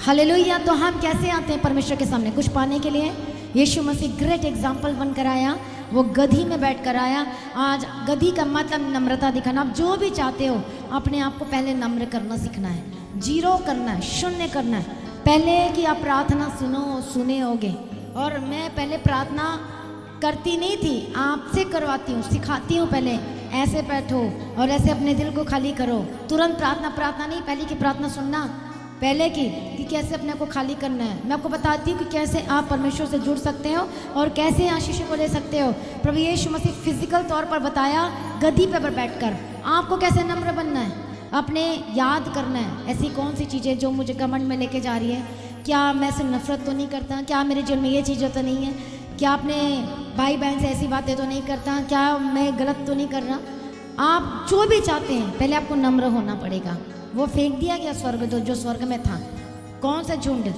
हालेलुया, तो हम कैसे आते हैं परमेश्वर के सामने कुछ पाने के लिए? यीशु मसीह ग्रेट एग्जाम्पल बनकर आया, वो गधी में बैठ कर आया। आज गधी का मतलब नम्रता दिखाना। आप जो भी चाहते हो अपने आप को पहले नम्र करना सीखना है, जीरो करना है, शून्य करना है। पहले कि आप प्रार्थना सुने होगे, और मैं पहले प्रार्थना करती नहीं थी, आपसे करवाती हूँ, सिखाती हूँ। पहले ऐसे बैठो और ऐसे अपने दिल को खाली करो, तुरंत प्रार्थना नहीं, पहले की प्रार्थना सुनना, पहले कि कैसे अपने को खाली करना है। मैं आपको बताती हूँ कि कैसे आप परमेश्वर से जुड़ सकते हो और कैसे आशीषों को ले सकते हो। प्रभु यीशु मसीह फिजिकल तौर पर बताया, गद्दी पर बैठकर आपको कैसे नम्र बनना है, अपने याद करना है ऐसी कौन सी चीज़ें जो मुझे घमंड में लेके जा रही है। क्या मैं से नफरत तो नहीं करता? क्या मेरे जीवन में ये चीज़ें तो नहीं है? क्या अपने भाई बहन से ऐसी बातें तो नहीं करता? क्या मैं गलत तो नहीं कर रहा? आप जो भी चाहते हैं पहले आपको नम्र होना पड़ेगा। वो फेंक दिया गया स्वर्गदूत जो स्वर्ग में था। कौन सा झुंड?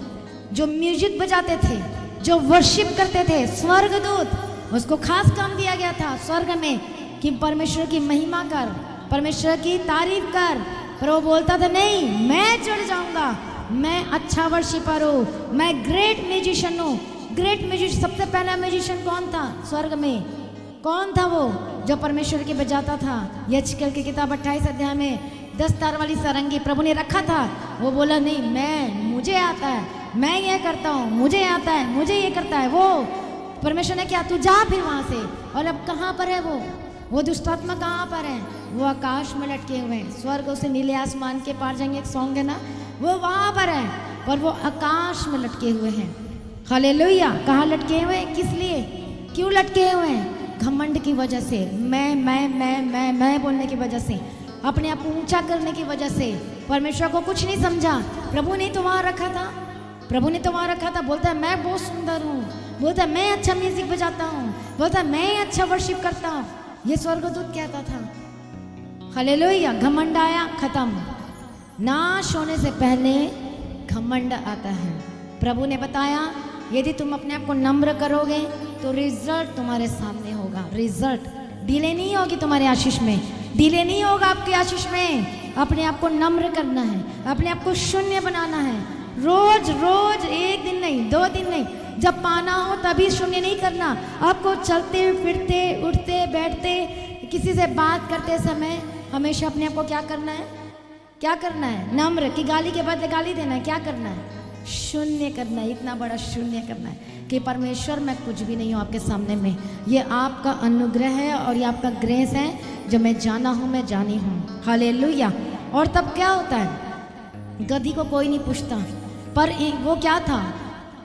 जो म्यूजिक बजाते थे, जो वर्शिप करते थे, स्वर्गदूत, उसको खास काम दिया गया था स्वर्ग में कि परमेश्वर की महिमा कर, परमेश्वर की तारीफ कर। पर वो बोलता था नहीं, मैं चढ़ जाऊंगा, मैं अच्छा वर्शिपर हूँ, मैं ग्रेट म्यूजिशियन हूँ। ग्रेट म्यूजिशियन, सबसे पहला म्यूजिशियन कौन था स्वर्ग में? कौन था वो जो परमेश्वर की बजाता था? यजकेल की किताब 28 अध्याय में 10 तार वाली सारंगी प्रभु ने रखा था। वो बोला नहीं, मुझे आता है, मैं ये करता हूँ, मुझे आता है, मुझे ये करता है। वो परमेश्वर ने क्या, तू जा फिर वहाँ से। और अब कहाँ पर है वो दुष्टात्मा कहाँ पर है? वो आकाश में लटके हुए हैं। स्वर्ग उसे नीले आसमान के पार जाएंगे, एक सॉन्ग है ना, वो वहाँ पर है, पर वो आकाश में लटके हुए हैं। हालेलुया। कहाँ लटके हुए हैं? किस लिए, क्यों लटके हुए हैं? घमंड की वजह से, मैं बोलने की वजह से, अपने आप को ऊंचा करने की वजह से। परमेश्वर को कुछ नहीं समझा। प्रभु ने तो वहाँ रखा था, प्रभु ने तो वहाँ रखा था। बोलता है मैं बहुत सुंदर हूँ, बोलता है मैं अच्छा म्यूजिक बजाता हूँ, बोलता है मैं अच्छा वर्शिप करता हूँ। ये स्वर्गदूत कहता था। हालेलुया। घमंड आया, खत्म। नाश होने से पहले घमंड आता है। प्रभु ने बताया यदि तुम अपने आप को नम्र करोगे तो रिजल्ट तुम्हारे सामने होगा। रिजल्ट, डिले नहीं होगी तुम्हारे आशीष में, डिले नहीं होगा आपके आशीष में। अपने आप को नम्र करना है, अपने आप को शून्य बनाना है। रोज रोज, एक दिन नहीं, 2 दिन नहीं, जब पाना हो तभी शून्य नहीं करना। आपको चलते फिरते, उठते बैठते, किसी से बात करते समय हमेशा अपने आप को क्या करना है? क्या करना है? नम्र। कि गाली के बदले गाली देना है? क्या करना है? शून्य करना है। इतना बड़ा शून्य करना है कि परमेश्वर मैं कुछ भी नहीं हूँ आपके सामने में। ये आपका अनुग्रह है और ये आपका ग्रेस है जो मैं जाना हूँ, मैं जानी हूँ। हालेलुया। और तब क्या होता है? गधी को कोई नहीं पूछता, पर वो क्या था?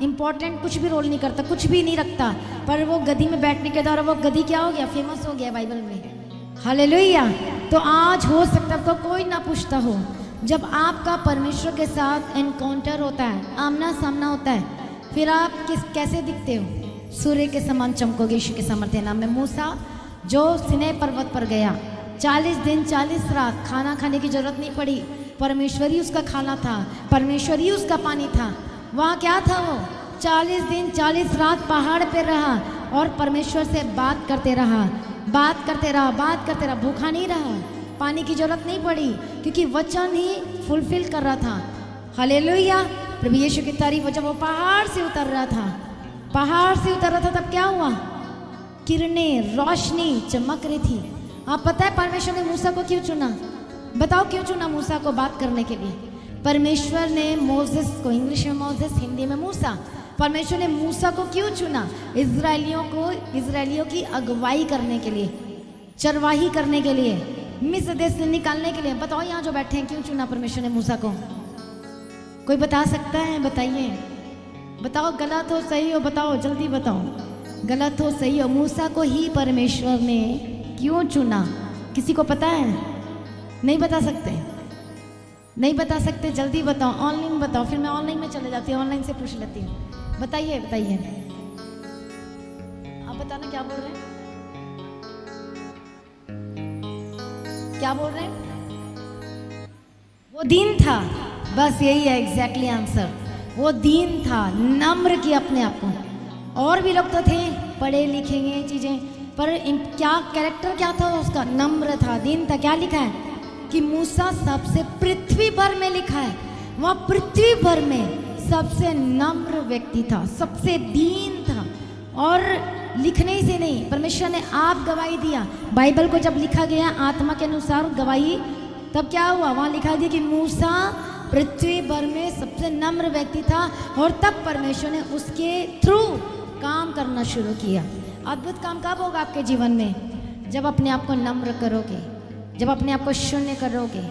इम्पोर्टेंट, कुछ भी रोल नहीं करता, कुछ भी नहीं रखता, पर वो गधी में बैठने के द्वारा वो गधी क्या हो गया? फेमस हो गया बाइबल में। हालेलुया। तो आज हो सकता है आपको कोई ना पूछता हो, जब आपका परमेश्वर के साथ एनकाउंटर होता है, आमना सामना होता है, फिर आप कैसे दिखते हो? सूर्य के समान चमकोगे यीशु के सामर्थ्य नाम में। मूसा जो सिनै पर्वत पर गया, 40 दिन 40 रात खाना खाने की जरूरत नहीं पड़ी, परमेश्वर ही उसका खाना था, परमेश्वर ही उसका पानी था। वहाँ क्या था? वो 40 दिन 40 रात पहाड़ पे रहा और परमेश्वर से बात करते रहा, बात करते रहा, बात करते रहा। भूखा नहीं रहा, पानी की जरूरत नहीं पड़ी, क्योंकि वचन ही फुलफिल कर रहा था। हालेलुया। प्रभु यीशु की तारीफ। जब वो पहाड़ से उतर रहा था, पहाड़ से उतर रहा था, तब क्या हुआ? किरणें, रोशनी चमक रही थी। आप पता है परमेश्वर ने मूसा को क्यों चुना? बताओ क्यों चुना मूसा को बात करने के लिए? परमेश्वर ने मोसेस को, इंग्लिश में मोसेस, हिंदी में मूसा, परमेश्वर ने मूसा को क्यों चुना? इजरायलियों की अगुवाई करने के लिए, चरवाही करने के लिए, मिस्र देश से निकालने के लिए। बताओ यहाँ जो बैठे हैं, क्यों चुना परमेश्वर ने मूसा को? कोई बता सकता है? बताइए, बताओ। गलत हो सही हो बताओ, जल्दी बताओ। गलत हो सही हो, मूसा को ही परमेश्वर ने क्यों चुना? किसी को पता है? नहीं बता सकते? नहीं बता सकते? जल्दी बताओ, ऑनलाइन बताओ, फिर मैं ऑनलाइन में चले जाती हूँ, ऑनलाइन से पूछ लेती हूँ। बताइए बताइए, आप बताना क्या बोल रहे हैं, क्या बोल रहे हैं? वो दिन था, बस यही है एग्जैक्टली आंसर। वो दिन था, नम्र किया अपने आप को। और भी लोग तो थे पढ़े लिखे ये चीजें, पर क्या कैरेक्टर क्या था उसका? नम्र था, दिन था। क्या लिखा है कि मूसा सबसे, पृथ्वी भर में लिखा है, वह पृथ्वी भर में सबसे नम्र व्यक्ति था, सबसे दीन था। और लिखने से नहीं, परमेश्वर ने आप गवाही दिया। बाइबल को जब लिखा गया आत्मा के अनुसार गवाही, तब क्या हुआ? वहाँ लिखा गया कि मूसा पृथ्वी भर में सबसे नम्र व्यक्ति था, और तब परमेश्वर ने उसके थ्रू काम करना शुरू किया। अद्भुत काम कब होगा आपके जीवन में? जब अपने आप को नम्र करोगे, जब अपने आप को शून्य करोगे।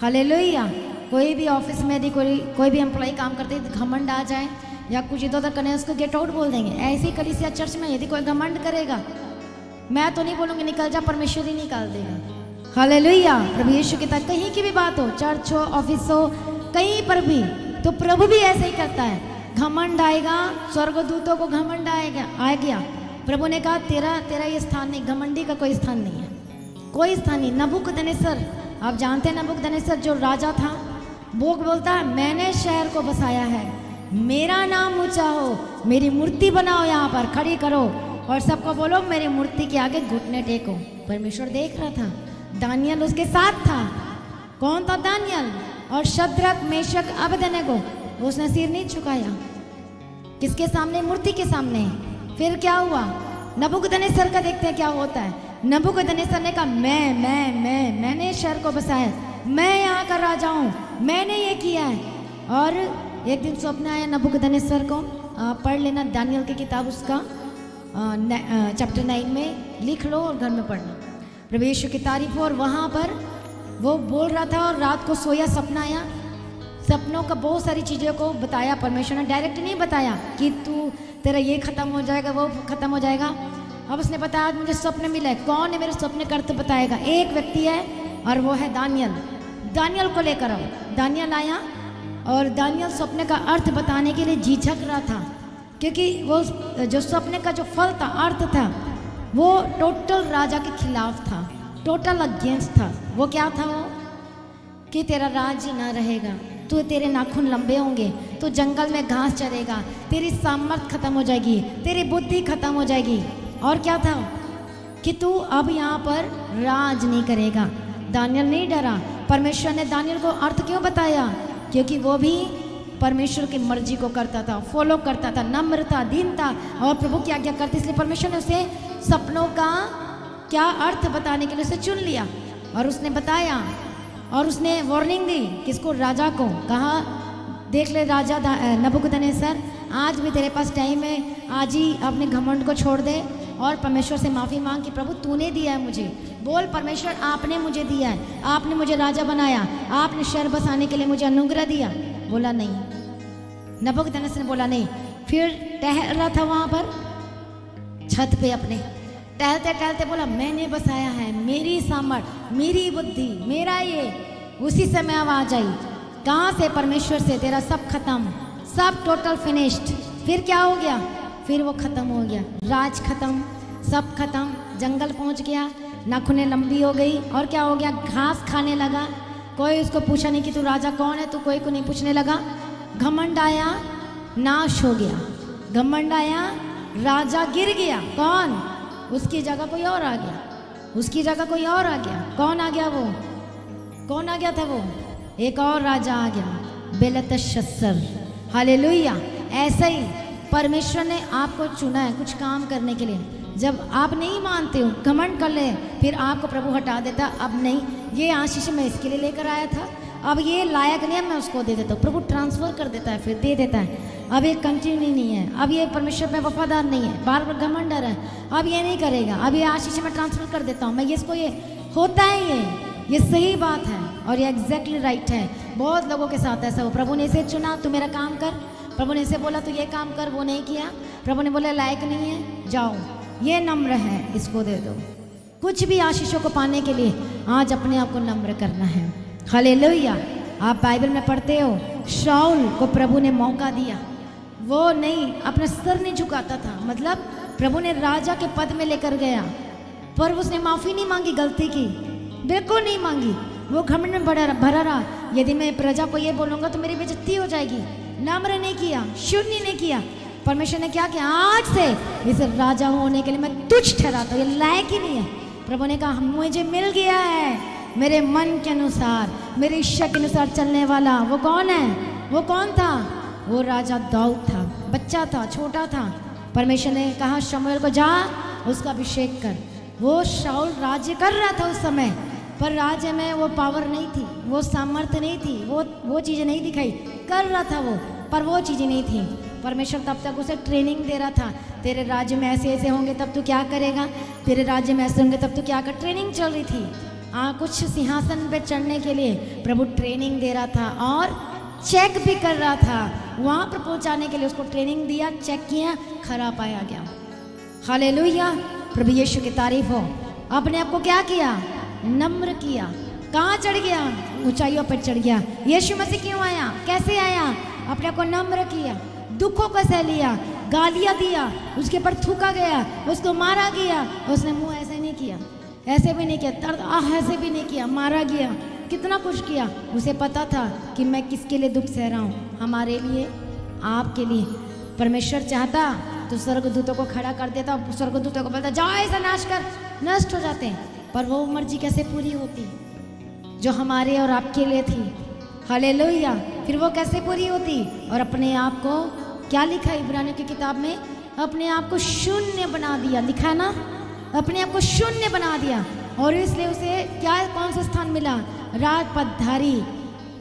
हालेलुया। कोई भी ऑफिस में यदि कोई भी एम्प्लॉय काम करते हैं, घमंड आ जाए या कुछ इधर उधर करने, उसको गेट आउट बोल देंगे। ऐसी कलीसिया चर्च में यदि कोई घमंड करेगा, मैं तो नहीं बोलूँगी निकल जा, परमेश्वर ही निकाल देगा। हालेलुया। प्रभु यीशु की तरह कहीं की भी बात हो, चर्च हो, ऑफिस हो, कहीं पर भी, तो प्रभु भी ऐसे ही करता है। घमंड आएगा, स्वर्गदूतों को घमंड आ गया। प्रभु ने कहा तेरा ये स्थान नहीं, घमंडी का कोई स्थान नहीं है, कोई स्थान नहीं। नबूकदनेस्सर आप जानते हैं नबूकदनेस्सर जो राजा था, वो बोलता है मैंने शहर को बसाया है, मेरा नाम ऊंचा हो, मेरी मूर्ति बनाओ, यहाँ पर खड़ी करो और सबको बोलो मेरी मूर्ति के आगे घुटने टेको। परमेश्वर देख रहा था, दानियल उसके साथ था। कौन था दानियल? और शद्रक मेशक अबेदनेगो, उसने सिर नहीं झुकाया। किसके सामने? मूर्ति के सामने। फिर क्या हुआ? नबूकदनेस्सर का देखते हैं क्या होता है। नबूकदनेस्सर ने कहा मैंने शहर को बसाया, मैं यहाँ का राजा हूँ, मैंने ये किया है। और एक दिन स्वप्न आया नबूकदनेस्सर को, पढ़ लेना दानियल की किताब, उसका चैप्टर 9 में लिख लो और घर में पढ़ना। प्रभु यीशु की तारीफ हो। और वहाँ पर वो बोल रहा था और रात को सोया, सपना आया, सपनों का बहुत सारी चीज़ों को बताया। परमेश्वर ने डायरेक्ट नहीं बताया कि तू तेरा ये खत्म हो जाएगा, वो खत्म हो जाएगा। अब उसने बताया आज मुझे स्वप्न मिला है। कौन है मेरे स्वप्न का अर्थ बताएगा? एक व्यक्ति है और वो है दानियल। दानियल को लेकर आओ। दानियल आया और दानियल स्वप्न का अर्थ बताने के लिए झिझक रहा था, क्योंकि वो जो स्वप्न का जो फल था, अर्थ था, वो टोटल राजा के खिलाफ था, टोटल अगेंस्ट था। वो क्या था? वो कि तेरा राज्य ना रहेगा, तो तेरे नाखून लंबे होंगे, तो जंगल में घास चरेगा, तेरी सामर्थ खत्म हो जाएगी, तेरी बुद्धि खत्म हो जाएगी। और क्या था? कि तू अब यहाँ पर राज नहीं करेगा। दानियल नहीं डरा। परमेश्वर ने दानियल को अर्थ क्यों बताया? क्योंकि वो भी परमेश्वर की मर्जी को करता था, फॉलो करता था, नम्र था, दीन था और प्रभु की आज्ञा करता। इसलिए परमेश्वर ने उसे सपनों का क्या अर्थ बताने के लिए उसे चुन लिया और उसने बताया। और उसने वार्निंग दी किसको? राजा को। कहा देख ले राजा नबूकदनेस्सर, आज भी तेरे पास टाइम है, आज ही अपने घमंड को छोड़ दे और परमेश्वर से माफ़ी मांग कि प्रभु तूने दिया है मुझे। बोल परमेश्वर आपने मुझे दिया है, आपने मुझे राजा बनाया, आपने शहर बसाने के लिए मुझे अनुग्रह दिया। बोला नहीं, नबूकदनेस्सर ने बोला नहीं। फिर टहल रहा था वहाँ पर छत पे अपने, टहलते टहलते बोला मैंने बसाया है, मेरी सामर्थ, मेरी बुद्धि, मेरा ये। उसी समय आवाज आई कहाँ से? परमेश्वर से, तेरा सब खत्म, सब टोटल फिनिश्ड। फिर क्या हो गया? फिर वो खत्म हो गया, राज खत्म, सब खत्म, जंगल पहुंच गया, नाखूनें लंबी हो गई। और क्या हो गया? घास खाने लगा। कोई उसको पूछा नहीं कि तू राजा कौन है, तू कोई को नहीं पूछने लगा। घमंड आया, नाश हो गया। घमंड आया, राजा गिर गया। कौन? उसकी जगह कोई और आ गया, उसकी जगह कोई और आ गया। कौन आ गया? वो कौन आ गया था? वो एक और राजा आ गया, बेलतशस्सर। हालेलुया। ऐसे ही परमेश्वर ने आपको चुना है कुछ काम करने के लिए। जब आप नहीं मानते हो, घमंड कर ले, फिर आपको प्रभु हटा देता। अब नहीं, ये आशीष मैं इसके लिए लेकर आया था, अब ये लायक नहीं है, मैं उसको दे देता हूँ। प्रभु ट्रांसफर कर देता है, फिर दे देता है। अब ये कंटिन्यू नहीं है, अब ये परमेश्वर में वफादार नहीं है, बार बार घमंडर है, अब ये नहीं करेगा, अब ये आशीष मैं ट्रांसफर कर देता हूँ, मैं इसको, ये होता है, ये सही बात है और ये एग्जैक्टली राइट है। बहुत लोगों के साथ ऐसा हो, प्रभु ने इसे चुना, तू मेरा काम कर, प्रभु ने इसे बोला तू ये काम कर, वो नहीं किया, प्रभु ने बोला लायक नहीं है, जाओ, ये नम्र है, इसको दे दो। कुछ भी आशीषों को पाने के लिए आज अपने आप को नम्र करना है। हालेलुया। आप बाइबल में पढ़ते हो, शाऊल को प्रभु ने मौका दिया, वो नहीं, अपना सिर नहीं झुकाता था, मतलब प्रभु ने राजा के पद में लेकर गया, पर उसने माफ़ी नहीं मांगी गलती की, बिल्कुल नहीं मांगी। वो घमंड में भरा रहा, यदि मैं प्रजा को ये बोलूँगा तो मेरी बेइज्जती हो जाएगी। नम्र नहीं किया, शून्य नहीं किया। परमेश्वर ने क्या किया? आज से इस राजा होने के लिए मैं तुझ ठहराता हूँ, ये लायक ही नहीं है। प्रभु ने कहा मुझे मिल गया है मेरे मन के अनुसार, मेरी इच्छा के अनुसार चलने वाला। वो कौन है? वो कौन था? वो राजा दाऊद था, बच्चा था, छोटा था। परमेश्वर ने कहा शमूएल को जा, उसका अभिषेक कर। वो शाऊल राज्य कर रहा था उस समय, पर राज्य में वो पावर नहीं थी, वो सामर्थ्य नहीं थी, वो चीज़ें नहीं दिखाई, कर रहा था वो, पर वो चीज़ें नहीं थी। परमेश्वर तब तक उसे ट्रेनिंग दे रहा था, तेरे राज्य में ऐसे ऐसे होंगे तब तू क्या करेगा, तेरे राज्य में ऐसे होंगे तब तू क्या कर। ट्रेनिंग चल रही थी। कुछ सिंहासन पे चढ़ने के लिए प्रभु ट्रेनिंग दे रहा था और चेक भी कर रहा था। वहाँ पर पहुँचाने के लिए उसको ट्रेनिंग दिया, चेक किया, खरा पाया गया। हालेलुया। प्रभु यीशु की तारीफ हो। अपने आप को क्या किया? नम्र किया। कहाँ चढ़ गया? ऊंचाइयों पर चढ़ गया। यीशु मसीह क्यों आया? कैसे आया? अपने आप को नम्र किया, दुखों को सह लिया, गालियाँ दिया, उसके ऊपर थूका गया, उसको मारा गया। उसने मुंह ऐसे नहीं किया, ऐसे भी नहीं किया, दर्द ऐसे भी नहीं किया, मारा गया, कितना कुछ किया। उसे पता था कि मैं किसके लिए दुख सह रहा हूँ, हमारे लिए, आपके लिए। परमेश्वर चाहता तो स्वर्गदूतों को खड़ा कर देता, स्वर्गदूतों को बोलता जाओ ऐसा नाश कर, नष्ट हो जाते हैं। पर वो मर्जी कैसे पूरी होती जो हमारे और आपके लिए थी। हालेलुया। फिर वो कैसे पूरी होती? और अपने आप को, क्या लिखा है इब्रानियों की किताब में, अपने आप को शून्य बना दिया, लिखा है ना, अपने आप को शून्य बना दिया। और इसलिए उसे क्या, कौन सा स्थान मिला? राजपदधारी,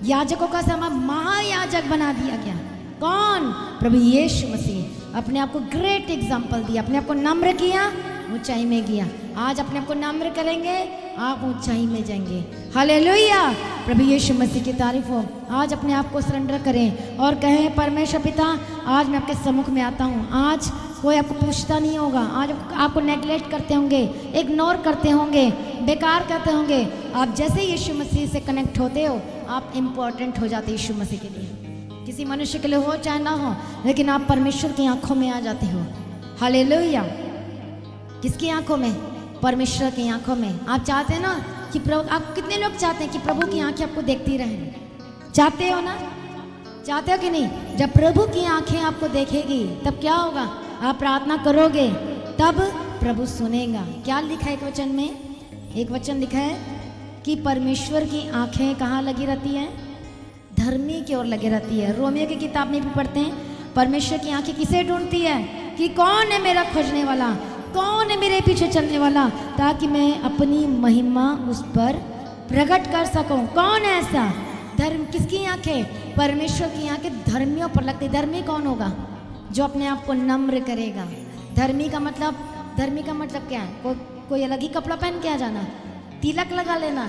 याजकों का समा महायाजक बना दिया गया। कौन? प्रभु यीशु मसीह। अपने आप को ग्रेट एग्जाम्पल दिया, अपने आप को नम्र किया, ऊंचाई में गया। आज अपने आप को नम्र करेंगे, आप ऊंचाई में जाएंगे। हालेलुया। प्रभु यीशु मसीह की तारीफ हो। आज अपने आप को सरेंडर करें और कहें परमेश्वर पिता, आज मैं आपके सम्मुख में आता हूँ। आज कोई आपको पूछता नहीं होगा, आज आपको नेगलेक्ट करते होंगे, इग्नोर करते होंगे, बेकार करते होंगे। आप जैसे यीशु मसीह से कनेक्ट होते हो, आप इम्पोर्टेंट हो जाते यीशु मसीह के लिए। किसी मनुष्य के लिए हो चाहे ना हो, लेकिन आप परमेश्वर की आंखों में आ जाते हो। हालेलुया। किसकी आंखों में? परमेश्वर की आंखों में। आप चाहते हैं ना कि प्रभु, आप कितने लोग चाहते हैं कि प्रभु की आंखें आपको देखती रहें? चाहते हो ना? चाहते हो कि नहीं? जब प्रभु की आंखें आपको देखेगी तब क्या होगा? आप प्रार्थना करोगे तब प्रभु सुनेगा। क्या लिखा है एक वचन में? एक वचन लिखा है कि परमेश्वर की आंखें कहाँ लगी रहती हैं? धर्मी की ओर लगी रहती है। रोमियो की किताब में भी पढ़ते हैं, परमेश्वर की आंखें किसे ढूंढती है? कि कौन है मेरा खोजने वाला, कौन है मेरे पीछे चलने वाला, ताकि मैं अपनी महिमा उस पर प्रकट कर सकूं। कौन है ऐसा? धर्म। किसकी आंखें? परमेश्वर की आंखें धर्मियों पर लगती। धर्मी कौन होगा? जो अपने आप को नम्र करेगा। धर्मी का मतलब, धर्मी का मतलब क्या है? कोई अलग ही कपड़ा पहन के आ जाना, तिलक लगा लेना,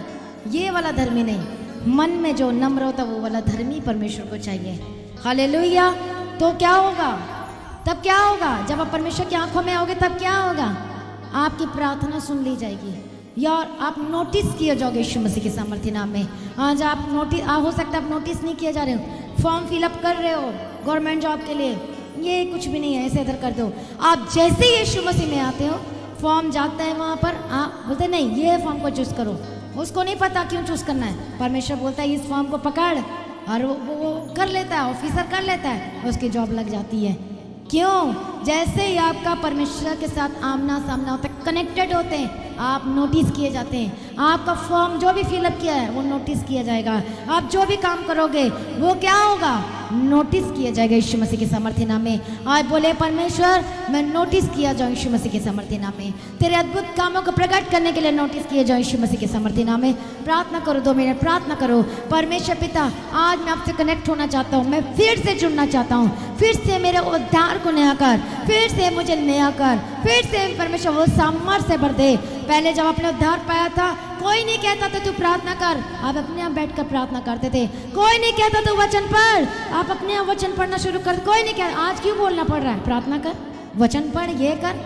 ये वाला धर्मी नहीं। मन में जो नम्र होता वो वाला धर्मी परमेश्वर को चाहिए। हालेलुया। तो क्या होगा? तब क्या होगा? जब आप परमेश्वर की आंखों में आओगे तब क्या होगा? आपकी प्रार्थना सुन ली जाएगी या आप नोटिस किए जाओगे यीशु मसीह के सामर्थ्य नाम में। आज आप नोटिस, हो सकता है आप नोटिस नहीं किए जा रहे हो, फॉर्म फिलअप कर रहे हो गवर्नमेंट जॉब के लिए, ये कुछ भी नहीं है, ऐसे इधर कर दो। आप जैसे ही यीशु मसीह में आते हो, फॉर्म जाता है वहाँ पर, आप बोलते नहीं ये फॉर्म को चूज करो। उसको नहीं पता क्यों चूज करना है। परमेश्वर बोलता है इस फॉर्म को पकड़, और वो कर लेता है, ऑफिसर कर लेता है, उसकी जॉब लग जाती है। क्यों? जैसे ही आपका परमेश्वर के साथ आमना सामना होता है, कनेक्टेड होते हैं, आप नोटिस किए जाते हैं। आपका फॉर्म जो भी फिलअप किया है वो नोटिस किया जाएगा। आप जो भी काम करोगे वो क्या होगा? नोटिस किया जाएगा यीशु मसीह के सामर्थ्य नाम में। आज बोले परमेश्वर मैं नोटिस किया जाऊँ यीशु मसीह के सामर्थ्य नाम में। तेरे अद्भुत कामों को प्रकट करने के लिए नोटिस किए जाऊँ यीशु मसीह के सामर्थ्य नाम में। प्रार्थना करो, 2 मिनट प्रार्थना करो। परमेश्वर पिता, आज मैं आपसे कनेक्ट होना चाहता हूँ, मैं फिर से जुड़ना चाहता हूँ। फिर से मेरे उद्धार को नया कर, फिर से मुझे नया कर, फिर से परमेश्वर वो सामर्थ्य से भर दे। पहले जब आपने उद्धार पाया था, कोई नहीं कहता था तू प्रार्थना कर, आप अपने आप बैठकर प्रार्थना करते थे। कोई नहीं कहता तू वचन पढ़, आप अपने आप वचन पढ़ना शुरू कर। कोई नहीं कहता। आज क्यों बोलना पड़ रहा है? प्रार्थना कर, वचन पढ़, ये कर।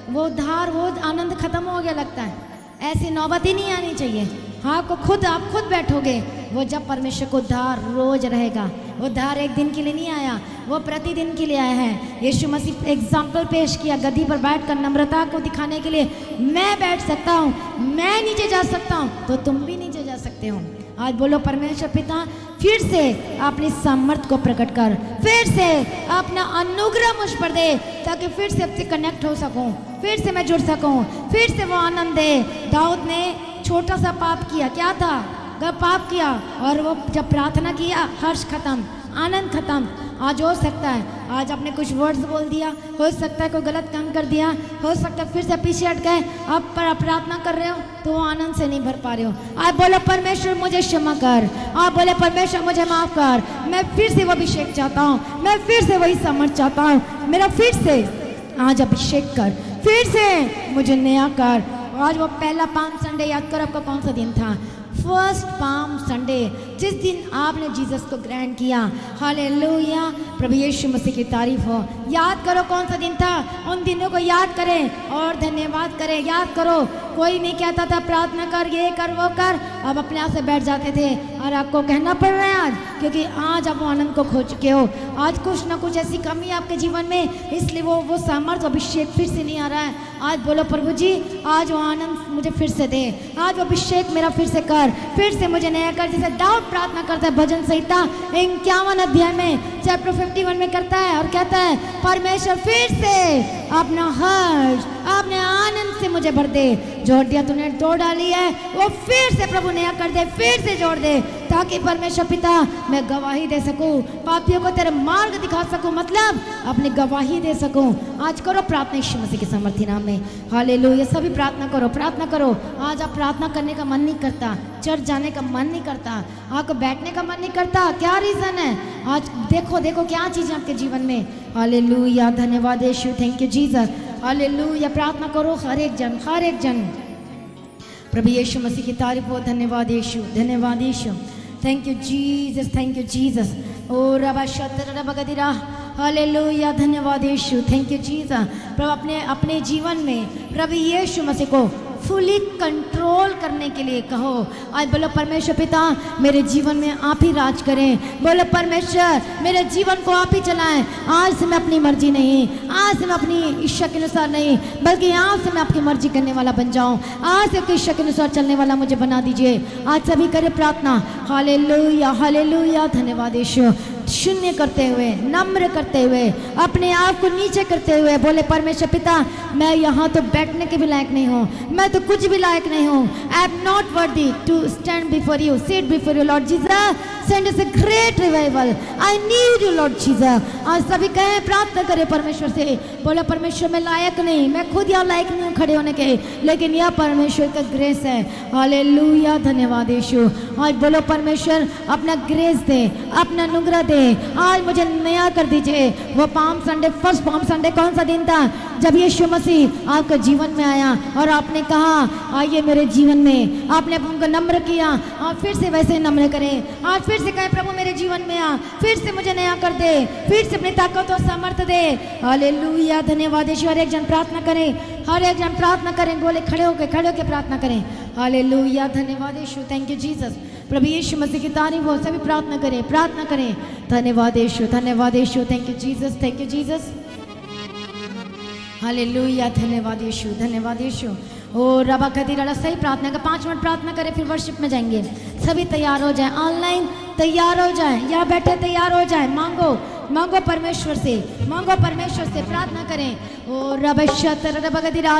वो उद्धार, वो आनंद खत्म हो गया लगता है। ऐसी नौबत ही नहीं आनी चाहिए। हाँ, आप खुद बैठोगे। वो जब परमेश्वर को उद्धार रोज रहेगा। उद्धार एक दिन के लिए नहीं आया, वो प्रतिदिन के लिए आया है। यीशु मसीह एग्जाम्पल पेश किया, गद्दी पर बैठकर नम्रता को दिखाने के लिए। मैं बैठ सकता हूँ, मैं नीचे जा सकता हूँ, तो तुम भी नीचे जा सकते हो। आज बोलो परमेश्वर पिता, फिर से अपनी सामर्थ को प्रकट कर, फिर से अपना अनुग्रह मुझ पर दे, ताकि फिर से आपसे कनेक्ट हो सकूं, फिर से मैं जुड़ सकूं, फिर से वो आनंद दे। दाऊद ने छोटा सा पाप किया, क्या था? पाप किया, और वो जब प्रार्थना किया, हर्ष खत्म, आनंद खत्म। आज हो सकता है आज आपने कुछ वर्ड्स बोल दिया, हो सकता है कोई गलत काम कर दिया, हो सकता है फिर से पीछे हट गए, अब पर आप प्रार्थना कर रहे हो तो वो आनंद से नहीं भर पा रहे हो। आप बोलो परमेश्वर मुझे क्षमा कर, आप बोले परमेश्वर मुझे माफ कर, मैं फिर से वो अभिषेक चाहता हूँ, मैं फिर से वही समझ चाहता हूँ, मेरा फिर से आज अभिषेक कर, फिर से मुझे नया कर। आज वो पहला पाम संडे याद करो, आपका कौन सा दिन था? फर्स्ट पाम संडे, जिस दिन आपने जीसस को ग्रहण किया। हालेलुया, प्रभु यीशु मसीह की तारीफ हो। याद करो कौन सा दिन था, उन दिनों को याद करें और धन्यवाद करें। याद करो, कोई नहीं कहता था प्रार्थना कर, ये कर, वो कर, अब अपने आप से बैठ जाते थे। और आपको कहना पड़ रहा है आज, क्योंकि आज आप वो आनंद को खो चुके हो। आज कुछ ना कुछ ऐसी कमी है आपके जीवन में, इसलिए वो सामर्थ्य अभिषेक फिर से नहीं आ रहा है। आज बोलो प्रभु जी, आज वो आनंद मुझे फिर से दे, आज वो अभिषेक मेरा फिर से कर, फिर से मुझे नया कर। जैसे दाऊद प्रार्थना करता है भजन संहिता 51 अध्याय में चैप्टर 51 में करता है और कहता है, परमेश्वर फिर से अपना हर्ष, अपने आनंद से मुझे भर दे। जोड़ दिया तूने, तोड़ डाली है, वो फिर से प्रभु नया कर दे, फिर से जोड़ दे, ताकि परमेश्वर पिता मैं गवाही दे सकूं, पापियों को तेरे मार्ग दिखा सकूं, मतलब अपनी गवाही दे सकूं। आज करो प्रार्थना यीशु मसीह के सामर्थी नाम में। हालेलुया। सभी प्रार्थना करो, प्रार्थना करो। आज आप प्रार्थना करने का मन नहीं करता, चर्च जाने का मन नहीं करता, आपको बैठने का मन नहीं करता, क्या रीजन है? आज देखो देखो क्या चीज़ है आपके जीवन में। हालेलुया, धन्यवाद Yeshu, thank you Jesus. Hallelujah. प्रार्थना करो हर एक जन, हर एक जन। प्रभु यीशु मसीह की तारीफ हो। धन्यवाद यीशु, धन्यवाद Yeshu, thank you Jesus, thank you Jesus. ओ रबा शतर रबा गदिरा, हालेलुया, धन्यवाद यीशु, थैंक यू जीसस। प्रभु अपने जीवन में प्रभु यीशु मसीह को फुली कंट्रोल करने के लिए कहो। आज बोलो परमेश्वर पिता मेरे जीवन में आप ही राज करें। बोलो परमेश्वर मेरे जीवन को आप ही चलाएं। आज से मैं अपनी मर्जी नहीं, आज से मैं अपनी इच्छा के अनुसार नहीं, बल्कि आज से मैं आपकी मर्जी करने वाला बन जाऊं। आज से आपकी इच्छा के अनुसार चलने वाला मुझे बना दीजिए। आज सभी करें प्रार्थना। हालेलुया, हालेलुया, धन्यवाद यीशु। शून्य करते हुए, नम्र करते हुए, अपने आप को नीचे करते हुए बोले, परमेश्वर पिता मैं यहाँ तो बैठने के भी लायक नहीं हूँ, मैं तो कुछ भी लायक नहीं हूँ। I am not worthy to stand before you, sit before you Lord Jesus, send us a great revival, I need you Lord Jesus. आज सभी कहें, प्रार्थना करें परमेश्वर से, बोले परमेश्वर मैं लायक नहीं, मैं खुद यहाँ लायक नहीं हूँ खड़े होने के, लेकिन यह परमेश्वर का ग्रेस है। हालेलुया, धन्यवाद यीशु। आज बोलो परमेश्वर अपना ग्रेस दे, अपना अनुग्रह दे, आज मुझे नया कर दीजिए। वो palm Sunday, first palm Sunday कौन सा दिन था? जब यीशु मसीह आपके जीवन में आया और आपने कहा आइए मेरे जीवन में, आपने उनको नम्र किया। आप फिर से वैसे नम्र करें। आज फिर से कहें, प्रभु मेरे जीवन में आ, फिर से मुझे नया कर दे, फिर से अपनी ताकत और सामर्थ्य दे। हालेलुया, धन्यवाद यीशु। हर एक जन प्रार्थना करें, हर एक जन प्रार्थना करें, बोले खड़े होके प्रार्थना करें। हालेलुया, धन्यवाद यीशु, थैंक यू जीसस। प्रभु यीशु मसीह की तारीफ हो। सभी प्रार्थना करें, प्रार्थना करें। धन्यवाद यीशु, धन्यवाद Yeshu, thank you Jesus, thank you Jesus. Hallelujah, धन्यवाद यीशु, धन्यवाद यीशु। ओ रबा कदीरा। सही प्रार्थना का 5 मिनट प्रार्थना करें, फिर वर्शिप में जाएंगे। सभी तैयार हो जाएं, ऑनलाइन तैयार हो जाएं, यहाँ बैठे तैयार हो जाएं। मांगो, मांगो परमेश्वर से, मांगो परमेश्वर से, प्रार्थना करें। ओ रबा शतर रबा कदीरा।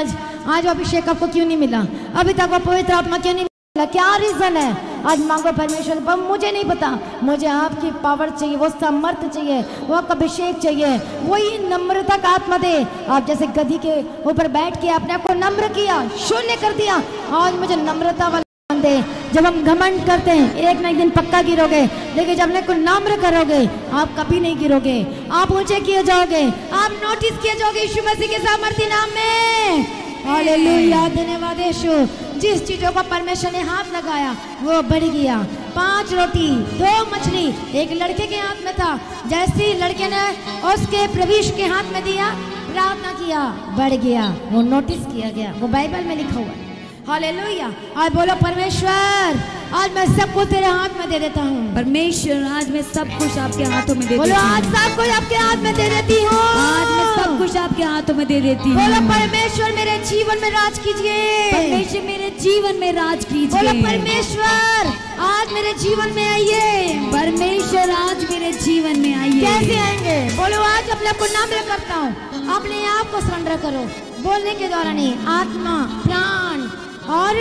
आज अभिषेक आपको क्यों नहीं मिला? अभी तक वो पवित्र आत्मा क्यों नहीं मिला? क्या रीजन है? आज मांगो परमेश्वर, पर मुझे नहीं पता, मुझे आपकी पावर चाहिए, वो सामर्थ्य चाहिए, वो अभिषेक चाहिए, वही नम्रता का आत्मा दे। आप जैसे गधी के ऊपर बैठ के अपने आप को नम्र किया, शून्य कर दिया, आज मुझे नम्रता वाला दे। जब हम घमंड करते हैं एक ना एक दिन पक्का गिरोगे, लेकिन जब को नम्र करोगे आप कभी नहीं गिरोगे, आप ऊंचे किए जाओगे, आप नोटिस किए जाओगे यीशु मसीह के सामर्थी नाम में। हालेलुया, धन्यवाद यीशु। जिस चीजों को परमेश्वर ने हाथ लगाया वो बढ़ गया। 5 रोटी 2 मछली एक लड़के के हाथ में था, जैसे लड़के ने उसके प्रवेश के हाथ में दिया, प्रार्थना किया, बढ़ गया, वो नोटिस किया गया, वो बाइबल में लिखा हुआ है। हालेलुया। आज बोलो परमेश्वर आज मैं सब कुछ तेरे हाथ में दे देता हूँ। परमेश्वर आज मैं सब कुछ आपके हाथों में दे देती हूँ। बोलो आज सब कुछ आपके हाथ में दे देती हूँ। आज मैं सब कुछ आपके हाथों में दे देती हूँ। बोलो परमेश्वर मेरे जीवन में राज कीजिए। परमेश्वर मेरे जीवन में राज कीजिए। बोलो परमेश्वर आज मेरे जीवन में आइए। परमेश्वर आज मेरे जीवन में आइए। कैसे आएंगे? बोलो आज अपने आप को नम्र करता हूँ, अपने आप को सरेंडर करो, बोलने के द्वारा नहीं, आत्मा प्राण और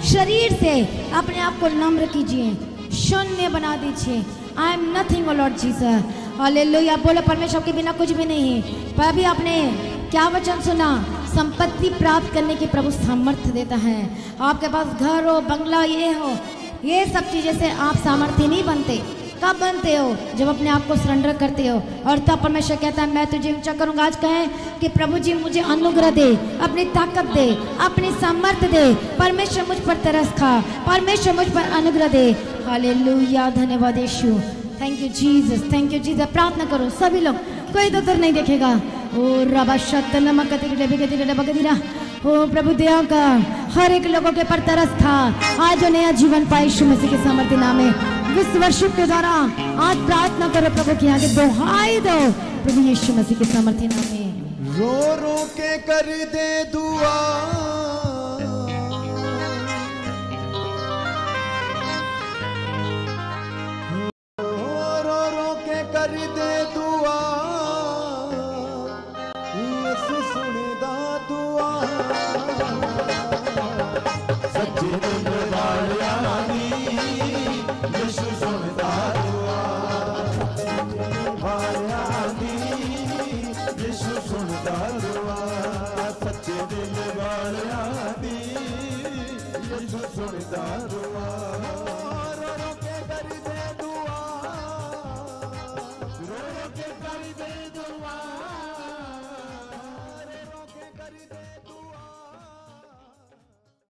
शरीर से अपने आप को नम्र कीजिए, शून्य बना दीजिए। I am nothing O Lord Jesus. Hallelujah. बोलो परमेश्वर के बिना कुछ भी नहीं है। पर अभी आपने क्या वचन सुना? संपत्ति प्राप्त करने की प्रभु सामर्थ्य देता है। आपके पास घर हो, बंगला ये हो, ये सब चीज़ें से आप सामर्थ्य नहीं बनते। कब बनते हो? जब अपने आप को सरेंडर करते हो, और तब परमेश्वर कहता है मैं तुझे ऊंचा करूंगा। आज कहें कि प्रभु जी मुझे अनुग्रह दे, अपनी ताकत दे, अपनी सामर्थ्य दे। परमेश्वर मुझ पर तरस खा, परमेश्वर मुझ पर अनुग्रह दे। हालेलुया, धन्यवाद Yeshu, thank you Jesus, thank you Jesus. प्रार्थना करो सभी लोग, कोई इधर नहीं देखेगा। ओ रबा शत नमक बगदीरा। ओ प्रभु दया का हर एक लोगों के पर तरस था, आज जो नया जीवन पाए यीशु मसीह के सामर्थ्य नाम में। इस वर्शिप के द्वारा आज प्रार्थना करो प्रभु की आगे, दोहाई दो प्रभु यीशु मसीह के सामर्थ्य नाम में। रो रो के कर दे दुआ, रो रो के कर दे दुआ, यीशु सुनदा दुआ। सच्चे दिल वालियां दी यीशु सुनदा दुआ, वालियां दी यीशु सुनदा दुआ, सच्चे दिल वालियां दी यीशु सुनदा दुआ।